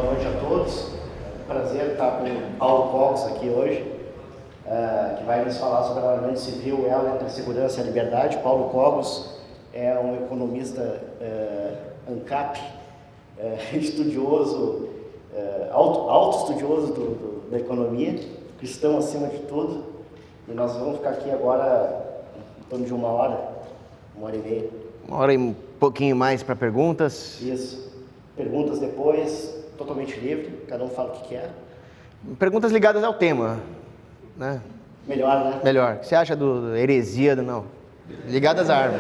Boa noite a todos. Prazer estar com o Paulo Cogos aqui hoje, que vai nos falar sobre armamento civil, o elo entre segurança e liberdade. Paulo Cogos é um economista ANCAP, estudioso, auto-estudioso da economia, cristão acima de tudo. E nós vamos ficar aqui agora em torno de uma hora e meia. Uma hora e um pouquinho mais para perguntas. Isso. Perguntas depois, totalmente livre, cada um fala o que quer. Perguntas ligadas ao tema, né? Melhor, né? Melhor. O que você acha do heresia? Não. Ligadas à arma.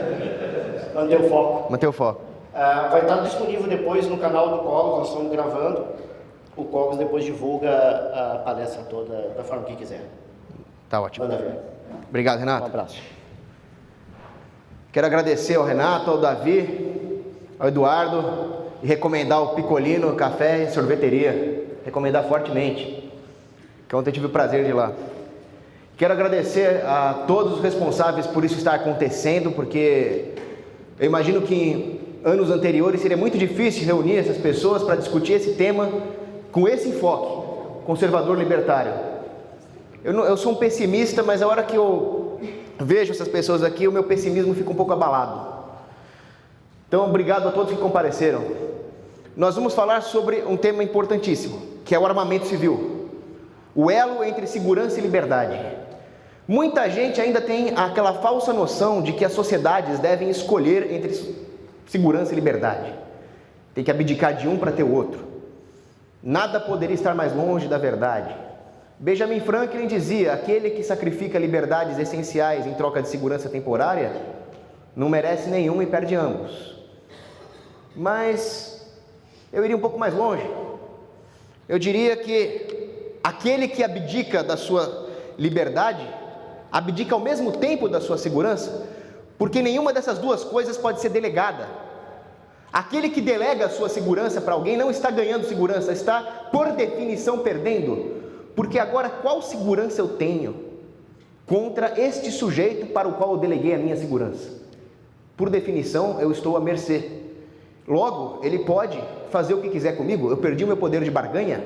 Manter o foco. Manter o foco. Vai estar disponível depois no canal do Cogos, nós estamos gravando. O Cogos depois divulga a palestra toda da forma que quiser. Tá ótimo. Manda ver. Obrigado, Renato. Um abraço. Quero agradecer ao Renato, ao Davi, ao Eduardo e recomendar o Picolino Café e Sorveteria. Recomendar fortemente, que ontem eu tive o prazer de ir lá. Quero agradecer a todos os responsáveis por isso estar acontecendo, porque eu imagino que em anos anteriores seria muito difícil reunir essas pessoas para discutir esse tema com esse enfoque conservador libertário. Eu sou um pessimista, mas a hora que eu vejo essas pessoas aqui, o meu pessimismo fica um pouco abalado. Então, obrigado a todos que compareceram. Nós vamos falar sobre um tema importantíssimo, que é o armamento civil. O elo entre segurança e liberdade. Muita gente ainda tem aquela falsa noção de que as sociedades devem escolher entre segurança e liberdade. Tem que abdicar de um para ter o outro. Nada poderia estar mais longe da verdade. Benjamin Franklin dizia: aquele que sacrifica liberdades essenciais em troca de segurança temporária não merece nenhum e perde ambos. Mas eu iria um pouco mais longe. Eu diria que aquele que abdica da sua liberdade abdica ao mesmo tempo da sua segurança, porque nenhuma dessas duas coisas pode ser delegada. Aquele que delega a sua segurança para alguém não está ganhando segurança, está, por definição, perdendo. Porque agora qual segurança eu tenho contra este sujeito para o qual eu deleguei a minha segurança? Por definição, eu estou à mercê. Logo, ele pode fazer o que quiser comigo. Eu perdi o meu poder de barganha.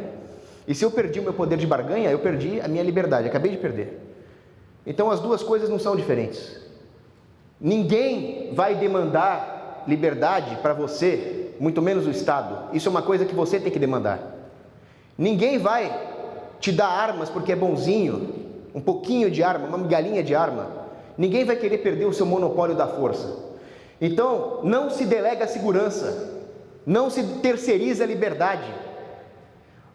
E se eu perdi o meu poder de barganha, eu perdi a minha liberdade. Acabei de perder. Então as duas coisas não são diferentes. Ninguém vai demandar liberdade para você, muito menos o Estado. Isso é uma coisa que você tem que demandar. Ninguém vai te dá armas porque é bonzinho, um pouquinho de arma, uma migalhinha de arma. Ninguém vai querer perder o seu monopólio da força. Então, não se delega a segurança, não se terceiriza a liberdade.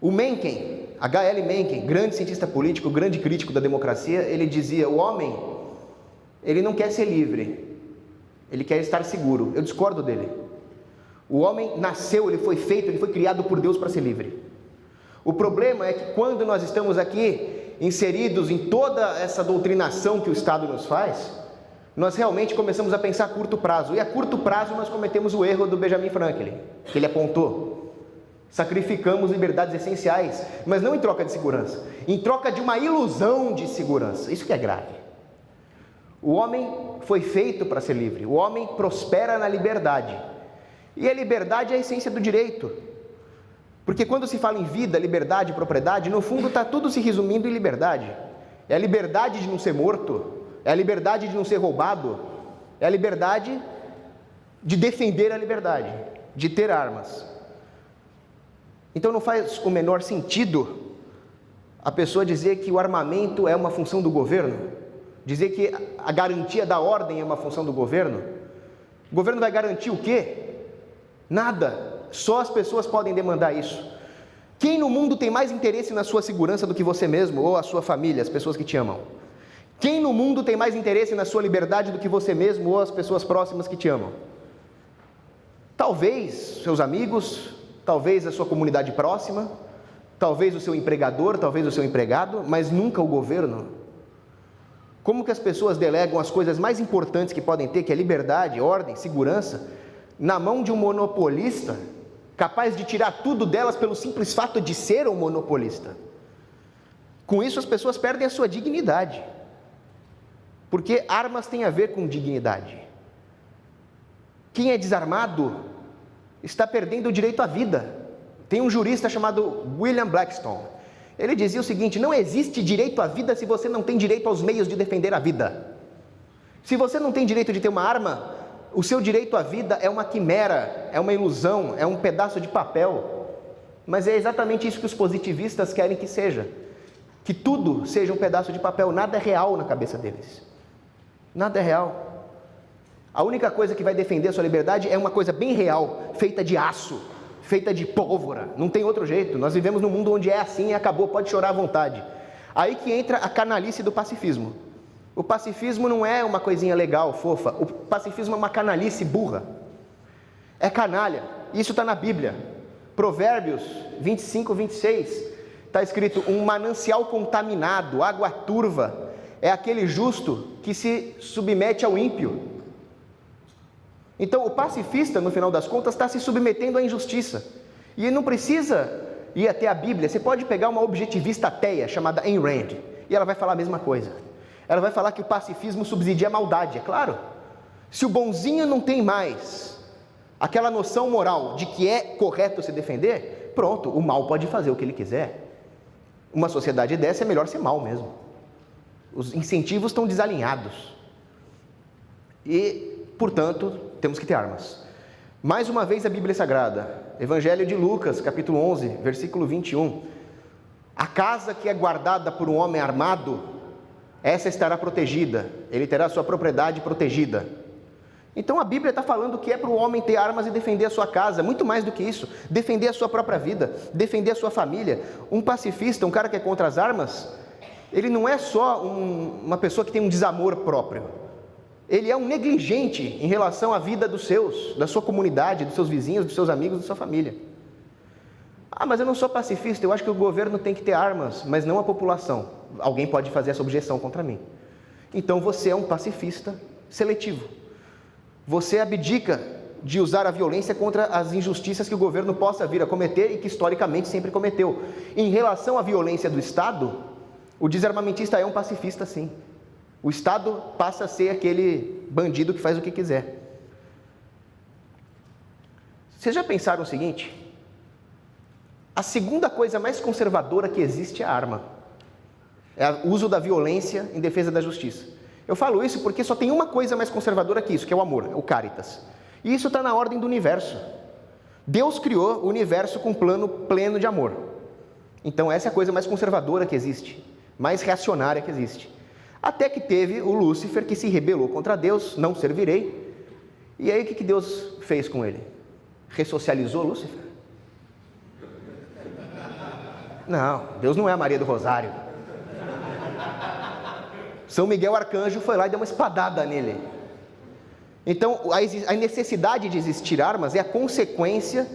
O Mencken, H.L. Mencken, grande cientista político, grande crítico da democracia, ele dizia: o homem, ele não quer ser livre, ele quer estar seguro. Eu discordo dele. O homem nasceu, ele foi feito, ele foi criado por Deus para ser livre. O problema é que quando nós estamos aqui inseridos em toda essa doutrinação que o Estado nos faz, nós realmente começamos a pensar a curto prazo. E a curto prazo nós cometemos o erro do Benjamin Franklin, que ele apontou. Sacrificamos liberdades essenciais, mas não em troca de segurança, em troca de uma ilusão de segurança. Isso que é grave. O homem foi feito para ser livre, o homem prospera na liberdade. E a liberdade é a essência do direito. Porque quando se fala em vida, liberdade e propriedade, no fundo está tudo se resumindo em liberdade. É a liberdade de não ser morto, é a liberdade de não ser roubado, é a liberdade de defender a liberdade, de ter armas. Então não faz o menor sentido a pessoa dizer que o armamento é uma função do governo, dizer que a garantia da ordem é uma função do governo. O governo vai garantir o quê? Nada. Só as pessoas podem demandar isso. Quem no mundo tem mais interesse na sua segurança do que você mesmo ou a sua família, as pessoas que te amam? Quem no mundo tem mais interesse na sua liberdade do que você mesmo ou as pessoas próximas que te amam? Talvez seus amigos, talvez a sua comunidade próxima, talvez o seu empregador, talvez o seu empregado, mas nunca o governo. Como que as pessoas delegam as coisas mais importantes que podem ter, que é liberdade, ordem, segurança, na mão de um monopolista, capaz de tirar tudo delas pelo simples fato de ser um monopolista? Com isso as pessoas perdem a sua dignidade, porque armas têm a ver com dignidade. Quem é desarmado está perdendo o direito à vida, Tem um jurista chamado William Blackstone. Ele dizia o seguinte: não existe direito à vida se você não tem direito aos meios de defender a vida. Se você não tem direito de ter uma arma, o seu direito à vida é uma quimera, é uma ilusão, é um pedaço de papel. Mas é exatamente isso que os positivistas querem que seja. Que tudo seja um pedaço de papel, nada é real na cabeça deles. Nada é real. A única coisa que vai defender a sua liberdade é uma coisa bem real, feita de aço, feita de pólvora. Não tem outro jeito. Nós vivemos num mundo onde é assim e acabou, pode chorar à vontade. Aí que entra a canalice do pacifismo. O pacifismo não é uma coisinha legal, fofa. O pacifismo é uma canalice burra. É canalha. Isso está na Bíblia. Provérbios 25, 26. Está escrito: um manancial contaminado, água turva, é aquele justo que se submete ao ímpio. Então, o pacifista, no final das contas, está se submetendo à injustiça. E ele não precisa ir até a Bíblia. Você pode pegar uma objetivista ateia, chamada Ayn Rand, e ela vai falar a mesma coisa. Ela vai falar que o pacifismo subsidia a maldade, é claro. Se o bonzinho não tem mais aquela noção moral de que é correto se defender, pronto, o mal pode fazer o que ele quiser. Uma sociedade dessa é melhor ser mal mesmo. Os incentivos estão desalinhados. E, portanto, temos que ter armas. Mais uma vez a Bíblia Sagrada, Evangelho de Lucas, capítulo 11, versículo 21. A casa que é guardada por um homem armado, essa estará protegida, ele terá sua propriedade protegida. Então a Bíblia está falando que é para o homem ter armas e defender a sua casa, muito mais do que isso, defender a sua própria vida, defender a sua família. Um pacifista, um cara que é contra as armas, ele não é só uma pessoa que tem um desamor próprio. Ele é um negligente em relação à vida dos seus, da sua comunidade, dos seus vizinhos, dos seus amigos, da sua família. Ah, mas eu não sou pacifista, eu acho que o governo tem que ter armas, mas não a população. Alguém pode fazer essa objeção contra mim. Então você é um pacifista seletivo. Você abdica de usar a violência contra as injustiças que o governo possa vir a cometer e que historicamente sempre cometeu. Em relação à violência do Estado, o desarmamentista é um pacifista, sim. O Estado passa a ser aquele bandido que faz o que quiser. Vocês já pensaram o seguinte? A segunda coisa mais conservadora que existe é a arma. É o uso da violência em defesa da justiça. Eu falo isso porque só tem uma coisa mais conservadora que isso, que é o amor, o caritas. E isso está na ordem do universo. Deus criou o universo com um plano pleno de amor. Então essa é a coisa mais conservadora que existe, mais reacionária que existe. Até que teve o Lúcifer que se rebelou contra Deus, não servirei. E aí o que Deus fez com ele? Ressocializou Lúcifer? Não, Deus não é a Maria do Rosário. São Miguel Arcanjo foi lá e deu uma espadada nele. Então, a necessidade de existir armas é a consequência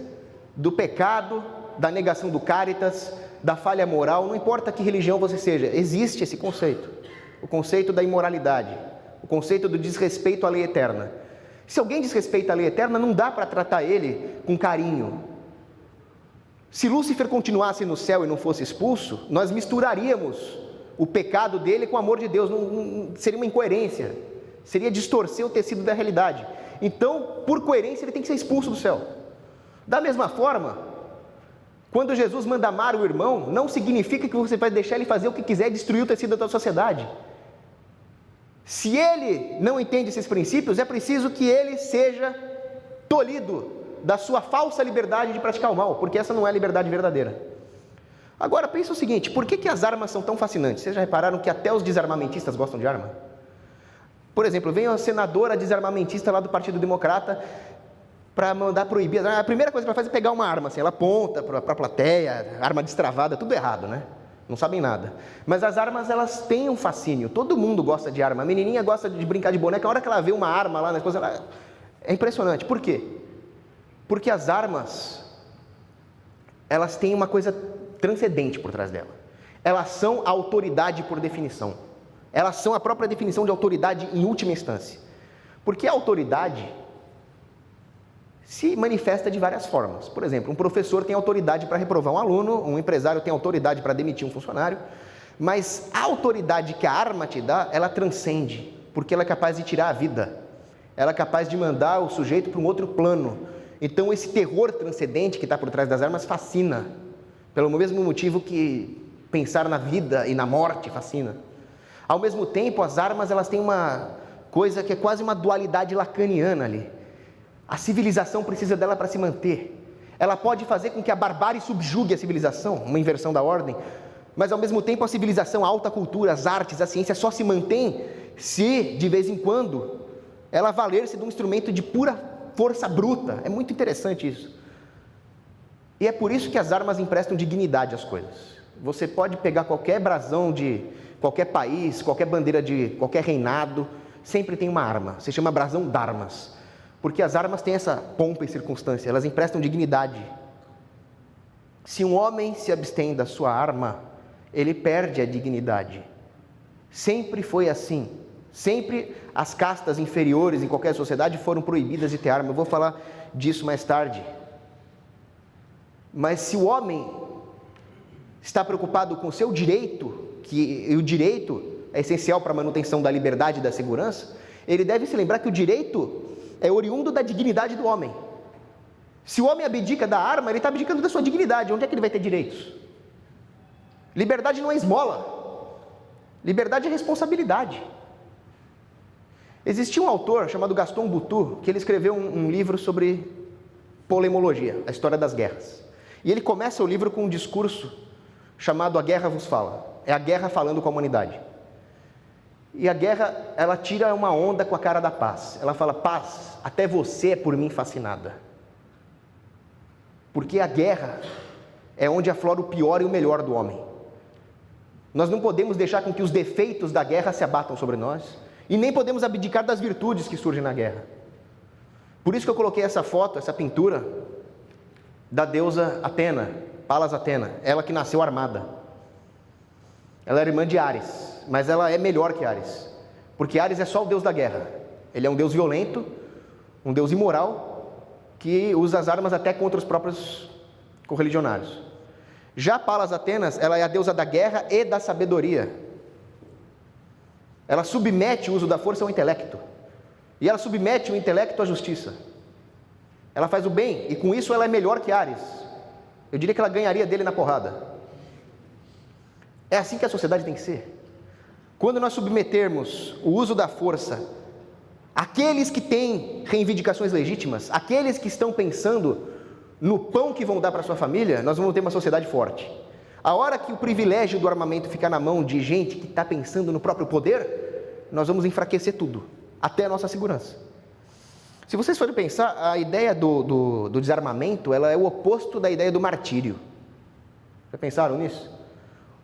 do pecado, da negação do caritas, da falha moral, não importa que religião você seja, existe esse conceito. O conceito da imoralidade, o conceito do desrespeito à lei eterna. Se alguém desrespeita a lei eterna, não dá para tratar ele com carinho. Se Lúcifer continuasse no céu e não fosse expulso, nós misturaríamos o pecado dele com o amor de Deus, seria uma incoerência, seria distorcer o tecido da realidade. Então, por coerência, ele tem que ser expulso do céu. Da mesma forma, quando Jesus manda amar o irmão, não significa que você vai deixar ele fazer o que quiser e destruir o tecido da sociedade. Se ele não entende esses princípios, é preciso que ele seja tolhido da sua falsa liberdade de praticar o mal, porque essa não é a liberdade verdadeira. Agora, pensa o seguinte, por que as armas são tão fascinantes? Vocês já repararam que até os desarmamentistas gostam de arma? Por exemplo, vem uma senadora desarmamentista lá do Partido Democrata para mandar proibir. A primeira coisa que ela faz é pegar uma arma, assim, ela aponta para a plateia, arma destravada, tudo errado, né? Não sabem nada. Mas as armas, elas têm um fascínio, todo mundo gosta de arma. A menininha gosta de brincar de boneca, a hora que ela vê uma arma lá na esposa, ela... é impressionante. Por quê? Porque as armas, elas têm uma coisa transcendente por trás dela. Elas são a autoridade por definição. Elas são a própria definição de autoridade em última instância. Porque a autoridade se manifesta de várias formas. Por exemplo, um professor tem autoridade para reprovar um aluno, um empresário tem autoridade para demitir um funcionário, mas a autoridade que a arma te dá, ela transcende, porque ela é capaz de tirar a vida. Ela é capaz de mandar o sujeito para um outro plano. Então esse terror transcendente que está por trás das armas fascina, pelo mesmo motivo que pensar na vida e na morte fascina. Ao mesmo tempo, as armas elas têm uma coisa que é quase uma dualidade lacaniana ali. A civilização precisa dela para se manter. Ela pode fazer com que a barbárie subjugue a civilização, uma inversão da ordem, mas ao mesmo tempo a civilização, a alta cultura, as artes, a ciência só se mantém se, de vez em quando, ela valer-se de um instrumento de pura força bruta. É muito interessante isso. E é por isso que as armas emprestam dignidade às coisas. Você pode pegar qualquer brasão de qualquer país, qualquer bandeira de qualquer reinado, sempre tem uma arma. Se chama brasão d'armas. Porque as armas têm essa pompa e circunstância, elas emprestam dignidade. Se um homem se abstém da sua arma, ele perde a dignidade. Sempre foi assim. Sempre as castas inferiores em qualquer sociedade foram proibidas de ter arma. Eu vou falar disso mais tarde. Mas se o homem está preocupado com o seu direito, e o direito é essencial para a manutenção da liberdade e da segurança, ele deve se lembrar que o direito é oriundo da dignidade do homem. Se o homem abdica da arma, ele está abdicando da sua dignidade. Onde é que ele vai ter direitos? Liberdade não é esmola. Liberdade é responsabilidade. Existia um autor chamado Gaston Boutou, que ele escreveu um livro sobre polemologia, a história das guerras. E ele começa o livro com um discurso chamado A Guerra Vos Fala. É a guerra falando com a humanidade. E a guerra, ela tira uma onda com a cara da paz. Ela fala: paz, até você é por mim fascinada. Porque a guerra é onde aflora o pior e o melhor do homem. Nós não podemos deixar com que os defeitos da guerra se abatam sobre nós, e nem podemos abdicar das virtudes que surgem na guerra. Por isso que eu coloquei essa foto, essa pintura da deusa Atena, Palas Atena, ela que nasceu armada. Ela era irmã de Ares, mas ela é melhor que Ares, porque Ares é só o deus da guerra. Ele é um deus violento, um deus imoral, que usa as armas até contra os próprios correligionários. Já Palas Atenas, ela é a deusa da guerra e da sabedoria. Ela submete o uso da força ao intelecto, e ela submete o intelecto à justiça. Ela faz o bem, e com isso ela é melhor que Ares. Eu diria que ela ganharia dele na porrada. É assim que a sociedade tem que ser. Quando nós submetermos o uso da força àqueles que têm reivindicações legítimas, aqueles que estão pensando no pão que vão dar para a sua família, nós vamos ter uma sociedade forte. A hora que o privilégio do armamento ficar na mão de gente que está pensando no próprio poder, nós vamos enfraquecer tudo, até a nossa segurança. Se vocês forem pensar, a ideia do desarmamento, ela é o oposto da ideia do martírio. Já pensaram nisso?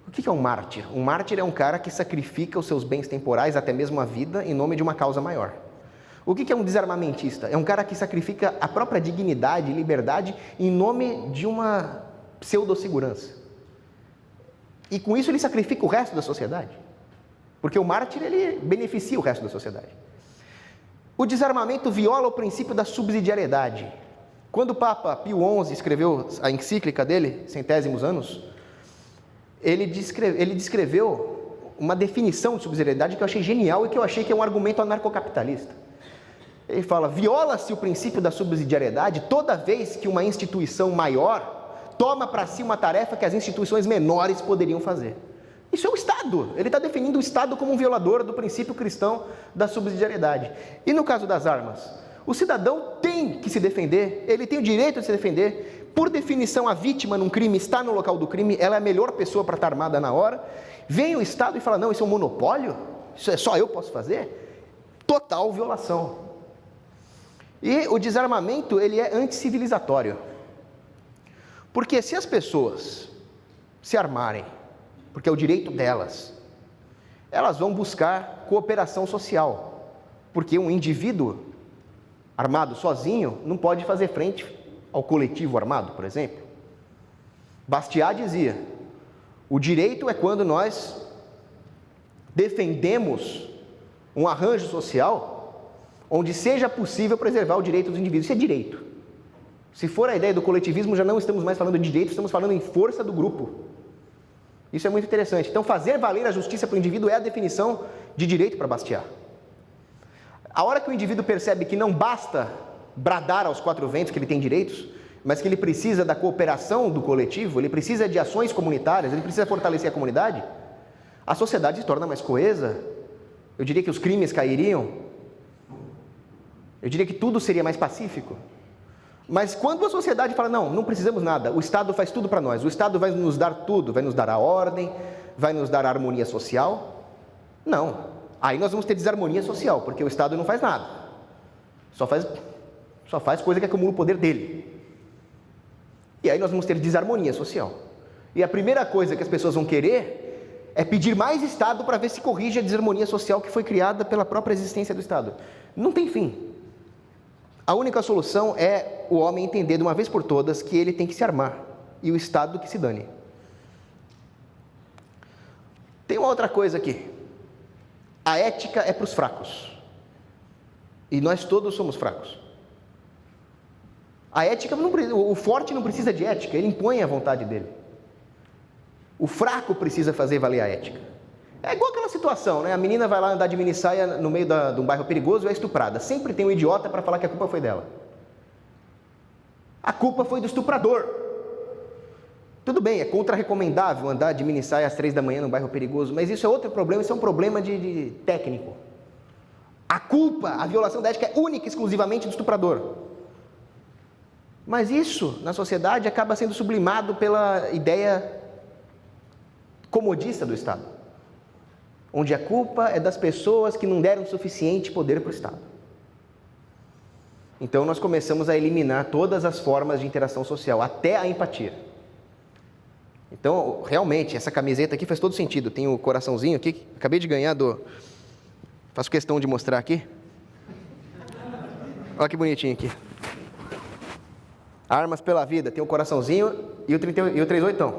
O que é um mártir? Um mártir é um cara que sacrifica os seus bens temporais, até mesmo a vida, em nome de uma causa maior. O que é um desarmamentista? É um cara que sacrifica a própria dignidade e liberdade em nome de uma pseudo-segurança. E com isso ele sacrifica o resto da sociedade. Porque o mártir, ele beneficia o resto da sociedade. O desarmamento viola o princípio da subsidiariedade. Quando o Papa Pio XI escreveu a encíclica dele, Centésimos Anos, ele descreveu uma definição de subsidiariedade que eu achei genial e que eu achei que é um argumento anarcocapitalista. Ele fala: viola-se o princípio da subsidiariedade toda vez que uma instituição maior toma para si uma tarefa que as instituições menores poderiam fazer. Isso é o Estado. Ele está definindo o Estado como um violador do princípio cristão da subsidiariedade. E no caso das armas, o cidadão tem que se defender, ele tem o direito de se defender. Por definição, a vítima num crime está no local do crime, ela é a melhor pessoa para estar armada na hora. Vem o Estado e fala: não, isso é um monopólio? Isso é só eu posso fazer? Total violação. E o desarmamento, ele é anticivilizatório. Porque se as pessoas se armarem, porque é o direito delas, elas vão buscar cooperação social. Porque um indivíduo armado sozinho não pode fazer frente ao coletivo armado, por exemplo. Bastiat dizia: o direito é quando nós defendemos um arranjo social onde seja possível preservar o direito dos indivíduos. Isso é direito. Se for a ideia do coletivismo, já não estamos mais falando de direito, estamos falando em força do grupo. Isso é muito interessante. Então, fazer valer a justiça para o indivíduo é a definição de direito para Bastiat. A hora que o indivíduo percebe que não basta bradar aos quatro ventos que ele tem direitos, mas que ele precisa da cooperação do coletivo, ele precisa de ações comunitárias, ele precisa fortalecer a comunidade, a sociedade se torna mais coesa. Eu diria que os crimes cairiam, eu diria que tudo seria mais pacífico. Mas quando a sociedade fala, não, não precisamos nada, o Estado faz tudo para nós, o Estado vai nos dar tudo, vai nos dar a ordem, vai nos dar a harmonia social, não. Aí nós vamos ter desarmonia social, porque o Estado não faz nada, só faz coisa que acumula o poder dele. E aí nós vamos ter desarmonia social. E a primeira coisa que as pessoas vão querer é pedir mais Estado para ver se corrige a desarmonia social que foi criada pela própria existência do Estado. Não tem fim. A única solução é o homem entender de uma vez por todas que ele tem que se armar e o Estado que se dane. Tem uma outra coisa aqui. A ética é para os fracos. E nós todos somos fracos. A ética não precisa, o forte não precisa de ética, ele impõe a vontade dele. O fraco precisa fazer valer a ética. É igual aquela situação, né? A menina vai lá andar de minissaia no meio de um bairro perigoso e é estuprada. Sempre tem um idiota para falar que a culpa foi dela. A culpa foi do estuprador. Tudo bem, é contra-recomendável andar de minissaia às 3 da manhã num bairro perigoso, mas isso é outro problema, isso é um problema de técnico. A culpa, a violação da ética é única e exclusivamente do estuprador. Mas isso, na sociedade, acaba sendo sublimado pela ideia comodista do Estado, onde a culpa é das pessoas que não deram suficiente poder para o Estado. Então nós começamos a eliminar todas as formas de interação social, até a empatia. Então, realmente, essa camiseta aqui faz todo sentido. Tem o coraçãozinho aqui, acabei de ganhar faço questão de mostrar aqui. Olha que bonitinho aqui. Armas pela vida, tem o coraçãozinho e o 38.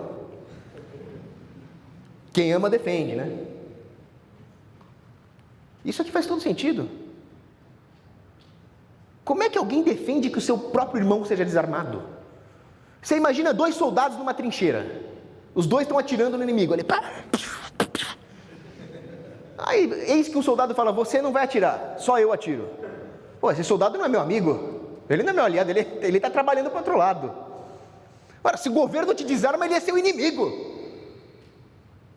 Quem ama defende, né? Isso aqui faz todo sentido. Como é que alguém defende que o seu próprio irmão seja desarmado? Você imagina 2 soldados numa trincheira. Os 2 estão atirando no inimigo. Aí, eis que um soldado fala, você não vai atirar, só eu atiro. Pô, esse soldado não é meu amigo. Ele não é meu aliado, ele está trabalhando para o outro lado. Ora, se o governo te desarma, ele é seu inimigo.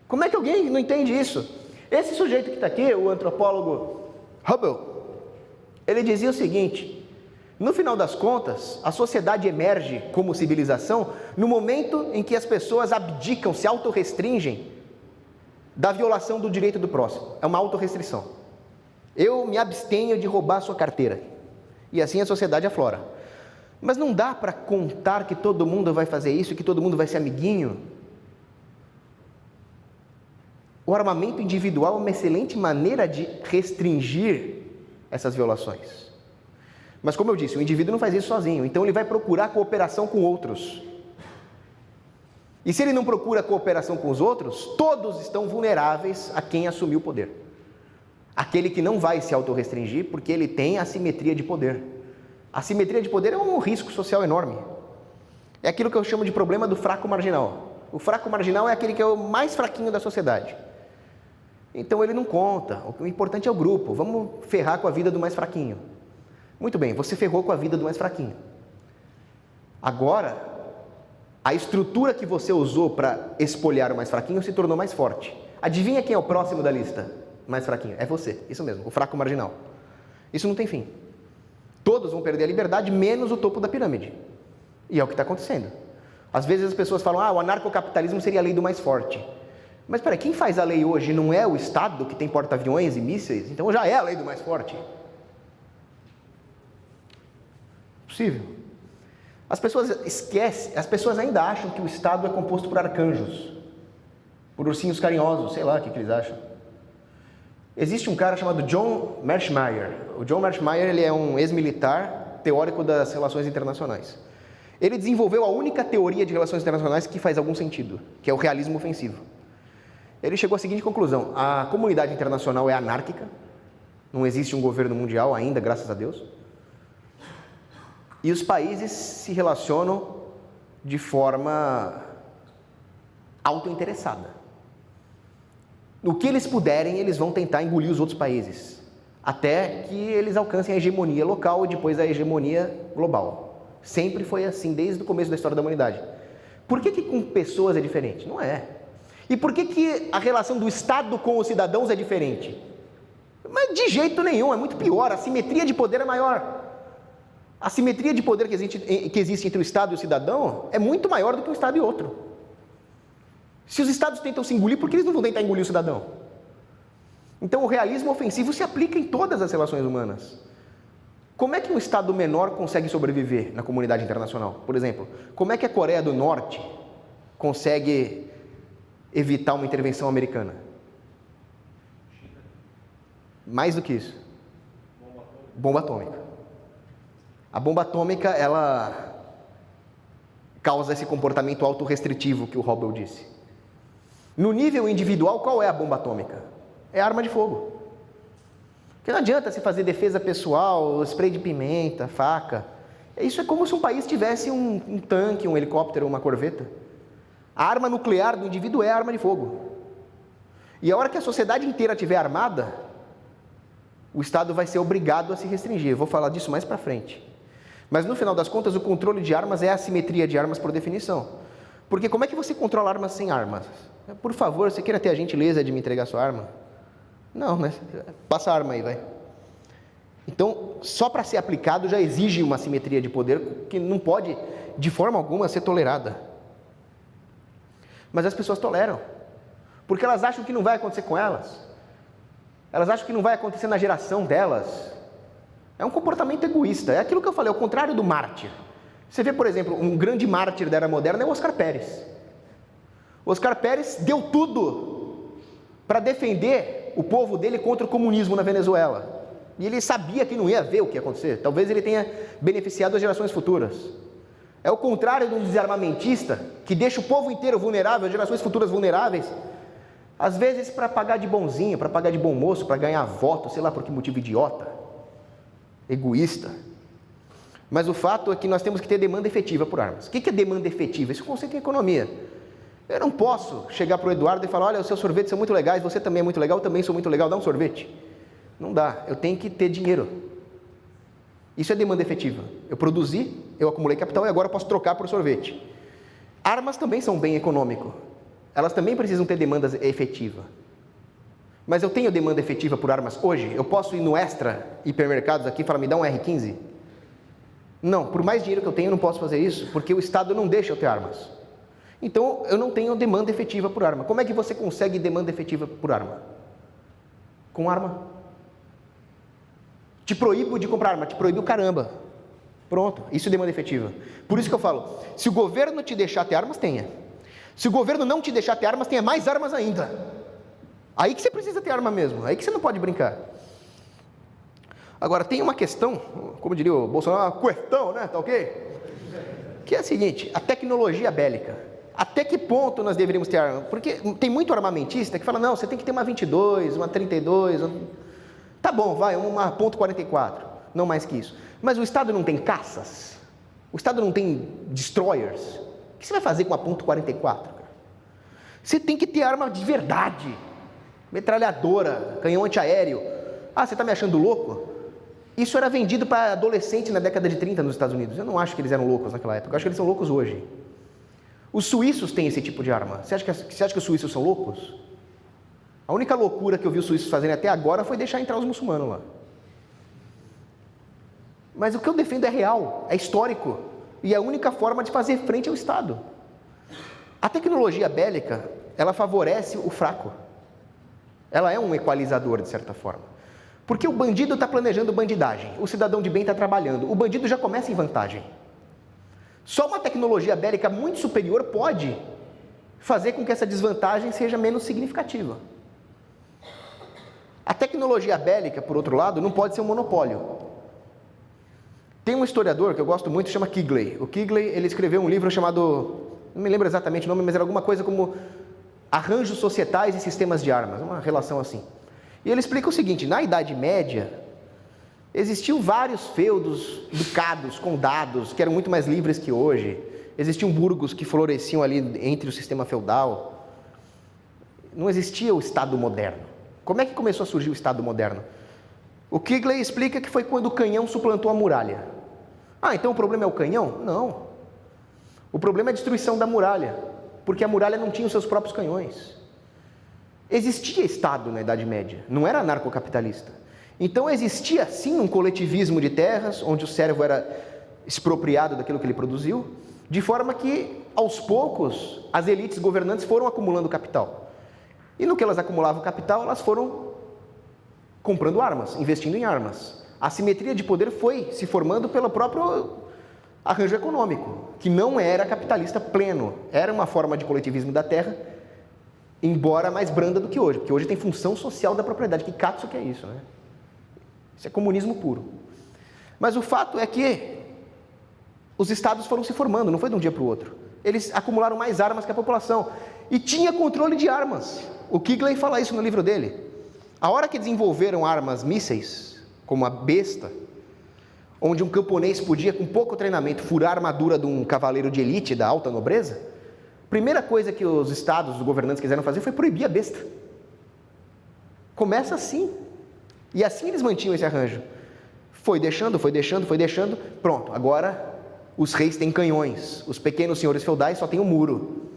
Como é que alguém não entende isso? Esse sujeito que está aqui, o antropólogo Hubble, ele dizia o seguinte: no final das contas, a sociedade emerge como civilização no momento em que as pessoas abdicam, se autorrestringem da violação do direito do próximo. É uma autorrestrição. Eu me abstenho de roubar a sua carteira. E assim a sociedade aflora. Mas não dá para contar que todo mundo vai fazer isso, que todo mundo vai ser amiguinho. O armamento individual é uma excelente maneira de restringir essas violações. Mas como eu disse, o indivíduo não faz isso sozinho, então ele vai procurar cooperação com outros. E se ele não procura cooperação com os outros, todos estão vulneráveis a quem assumiu o poder. Aquele que não vai se autorrestringir porque ele tem assimetria de poder. A assimetria de poder é um risco social enorme. É aquilo que eu chamo de problema do fraco marginal. O fraco marginal é aquele que é o mais fraquinho da sociedade. Então ele não conta, o importante é o grupo, vamos ferrar com a vida do mais fraquinho. Muito bem, você ferrou com a vida do mais fraquinho. Agora, a estrutura que você usou para espolhar o mais fraquinho se tornou mais forte. Adivinha quem é o próximo da lista? Mais fraquinho, é você, isso mesmo, o fraco marginal. Isso não tem fim. Todos vão perder a liberdade, menos o topo da pirâmide. E é o que está acontecendo. Às vezes as pessoas falam, o anarcocapitalismo seria a lei do mais forte. Mas peraí, quem faz a lei hoje não é o Estado que tem porta-aviões e mísseis? Então já é a lei do mais forte. Possível. As pessoas esquecem, as pessoas ainda acham que o Estado é composto por arcanjos, por ursinhos carinhosos, sei lá o que eles acham. Existe um cara chamado John Mearsheimer. O John Mearsheimer, ele é um ex-militar, teórico das relações internacionais. Ele desenvolveu a única teoria de relações internacionais que faz algum sentido, que é o realismo ofensivo. Ele chegou à seguinte conclusão: a comunidade internacional é anárquica, não existe um governo mundial ainda, graças a Deus, e os países se relacionam de forma autointeressada. No que eles puderem, eles vão tentar engolir os outros países. até que eles alcancem a hegemonia local e depois a hegemonia global. Sempre foi assim, desde o começo da história da humanidade. Por que com pessoas é diferente? Não é. E por que a relação do Estado com os cidadãos é diferente? Mas de jeito nenhum, é muito pior, a simetria de poder é maior. A simetria de poder que existe entre o Estado e o cidadão é muito maior do que um Estado e outro. Se os Estados tentam se engolir, por que eles não vão tentar engolir o cidadão? Então o realismo ofensivo se aplica em todas as relações humanas. Como é que um Estado menor consegue sobreviver na comunidade internacional? Por exemplo, como é que a Coreia do Norte consegue evitar uma intervenção americana? Mais do que isso. Bomba atômica. A bomba atômica, ela causa esse comportamento autorrestritivo que o Hobble disse. No nível individual, qual é a bomba atômica? É arma de fogo. Porque não adianta se fazer defesa pessoal, spray de pimenta, faca. Isso é como se um país tivesse um tanque, um helicóptero, uma corveta. A arma nuclear do indivíduo é a arma de fogo. E a hora que a sociedade inteira estiver armada, o Estado vai ser obrigado a se restringir. Eu vou falar disso mais para frente. Mas no final das contas, o controle de armas é a assimetria de armas por definição. Porque como é que você controla armas sem armas? Por favor, você queira ter a gentileza de me entregar sua arma? Não, né? Passa a arma aí, vai. Então, só para ser aplicado já exige uma assimetria de poder que não pode, de forma alguma, ser tolerada. Mas as pessoas toleram. Porque elas acham que não vai acontecer com elas. Elas acham que não vai acontecer na geração delas. É um comportamento egoísta. É aquilo que eu falei, é o contrário do mártir. Você vê, por exemplo, um grande mártir da era moderna é o Oscar Pérez. O Oscar Pérez deu tudo para defender o povo dele contra o comunismo na Venezuela. E ele sabia que não ia ver o que ia acontecer. Talvez ele tenha beneficiado as gerações futuras. É o contrário de um desarmamentista que deixa o povo inteiro vulnerável, as gerações futuras vulneráveis. Às vezes para pagar de bonzinho, para pagar de bom moço, para ganhar voto, sei lá por que motivo idiota, egoísta. Mas o fato é que nós temos que ter demanda efetiva por armas. O que é demanda efetiva? Isso é um conceito em economia. Eu não posso chegar para o Eduardo e falar, olha, os seus sorvetes são muito legais, você também é muito legal, eu também sou muito legal, dá um sorvete. Não dá, eu tenho que ter dinheiro. Isso é demanda efetiva. Eu produzi, eu acumulei capital e agora eu posso trocar por sorvete. Armas também são um bem econômico. Elas também precisam ter demanda efetiva. Mas eu tenho demanda efetiva por armas hoje? Eu posso ir no Extra, hipermercados aqui e falar, me dá um R15? Não, por mais dinheiro que eu tenho, eu não posso fazer isso, porque o Estado não deixa eu ter armas. Então, eu não tenho demanda efetiva por arma. Como é que você consegue demanda efetiva por arma? Com arma. Te proíbo de comprar arma, te proíbe o caramba. Pronto, isso é demanda efetiva. Por isso que eu falo, se o governo te deixar ter armas, tenha. Se o governo não te deixar ter armas, tenha mais armas ainda. Aí que você precisa ter arma mesmo, aí que você não pode brincar. Agora, tem uma questão, como diria o Bolsonaro, uma questão, né, tá ok? Que é a seguinte, a tecnologia bélica. Até que ponto nós deveríamos ter arma? Porque tem muito armamentista que fala, não, você tem que ter uma 22, uma 32, tá bom, vai, uma .44, não mais que isso. Mas o Estado não tem caças? O Estado não tem destroyers? O que você vai fazer com uma .44? Você tem que ter arma de verdade. Metralhadora, canhão antiaéreo. Ah, você está me achando louco? Isso era vendido para adolescente na década de 30 nos Estados Unidos. Eu não acho que eles eram loucos naquela época, eu acho que eles são loucos hoje. Os suíços têm esse tipo de arma. Você acha que os suíços são loucos? A única loucura que eu vi os suíços fazerem até agora foi deixar entrar os muçulmanos lá. Mas o que eu defendo é real, é histórico. E é a única forma de fazer frente ao Estado. A tecnologia bélica, ela favorece o fraco. Ela é um equalizador, de certa forma. Porque o bandido está planejando bandidagem, o cidadão de bem está trabalhando, o bandido já começa em vantagem. Só uma tecnologia bélica muito superior pode fazer com que essa desvantagem seja menos significativa. A tecnologia bélica, por outro lado, não pode ser um monopólio. Tem um historiador que eu gosto muito, chama Kigley. O Kigley, ele escreveu um livro chamado, não me lembro exatamente o nome, mas era alguma coisa como Arranjos Societais e Sistemas de Armas, uma relação assim. E ele explica o seguinte, na Idade Média, existiam vários feudos, ducados, condados, que eram muito mais livres que hoje. Existiam burgos que floresciam ali entre o sistema feudal. Não existia o Estado moderno. Como é que começou a surgir o Estado moderno? O Kigley explica que foi quando o canhão suplantou a muralha. Ah, então o problema é o canhão? Não. O problema é a destruição da muralha, porque a muralha não tinha os seus próprios canhões. Existia Estado na Idade Média, não era anarcocapitalista. Então existia sim um coletivismo de terras, onde o servo era expropriado daquilo que ele produziu, de forma que, aos poucos, as elites governantes foram acumulando capital. E no que elas acumulavam capital, elas foram comprando armas, investindo em armas. A assimetria de poder foi se formando pelo próprio arranjo econômico, que não era capitalista pleno, era uma forma de coletivismo da terra, embora mais branda do que hoje, porque hoje tem função social da propriedade. Que katsu que é isso, né? Isso é comunismo puro. Mas o fato é que os estados foram se formando, não foi de um dia para o outro. Eles acumularam mais armas que a população. E tinha controle de armas. O Kigley fala isso no livro dele. A hora que desenvolveram armas mísseis, como a besta, onde um camponês podia, com pouco treinamento, furar a armadura de um cavaleiro de elite da alta nobreza, a primeira coisa que os estados, os governantes quiseram fazer foi proibir a besta. Começa assim. E assim eles mantinham esse arranjo. Foi deixando, pronto, agora os reis têm canhões, os pequenos senhores feudais só têm um muro.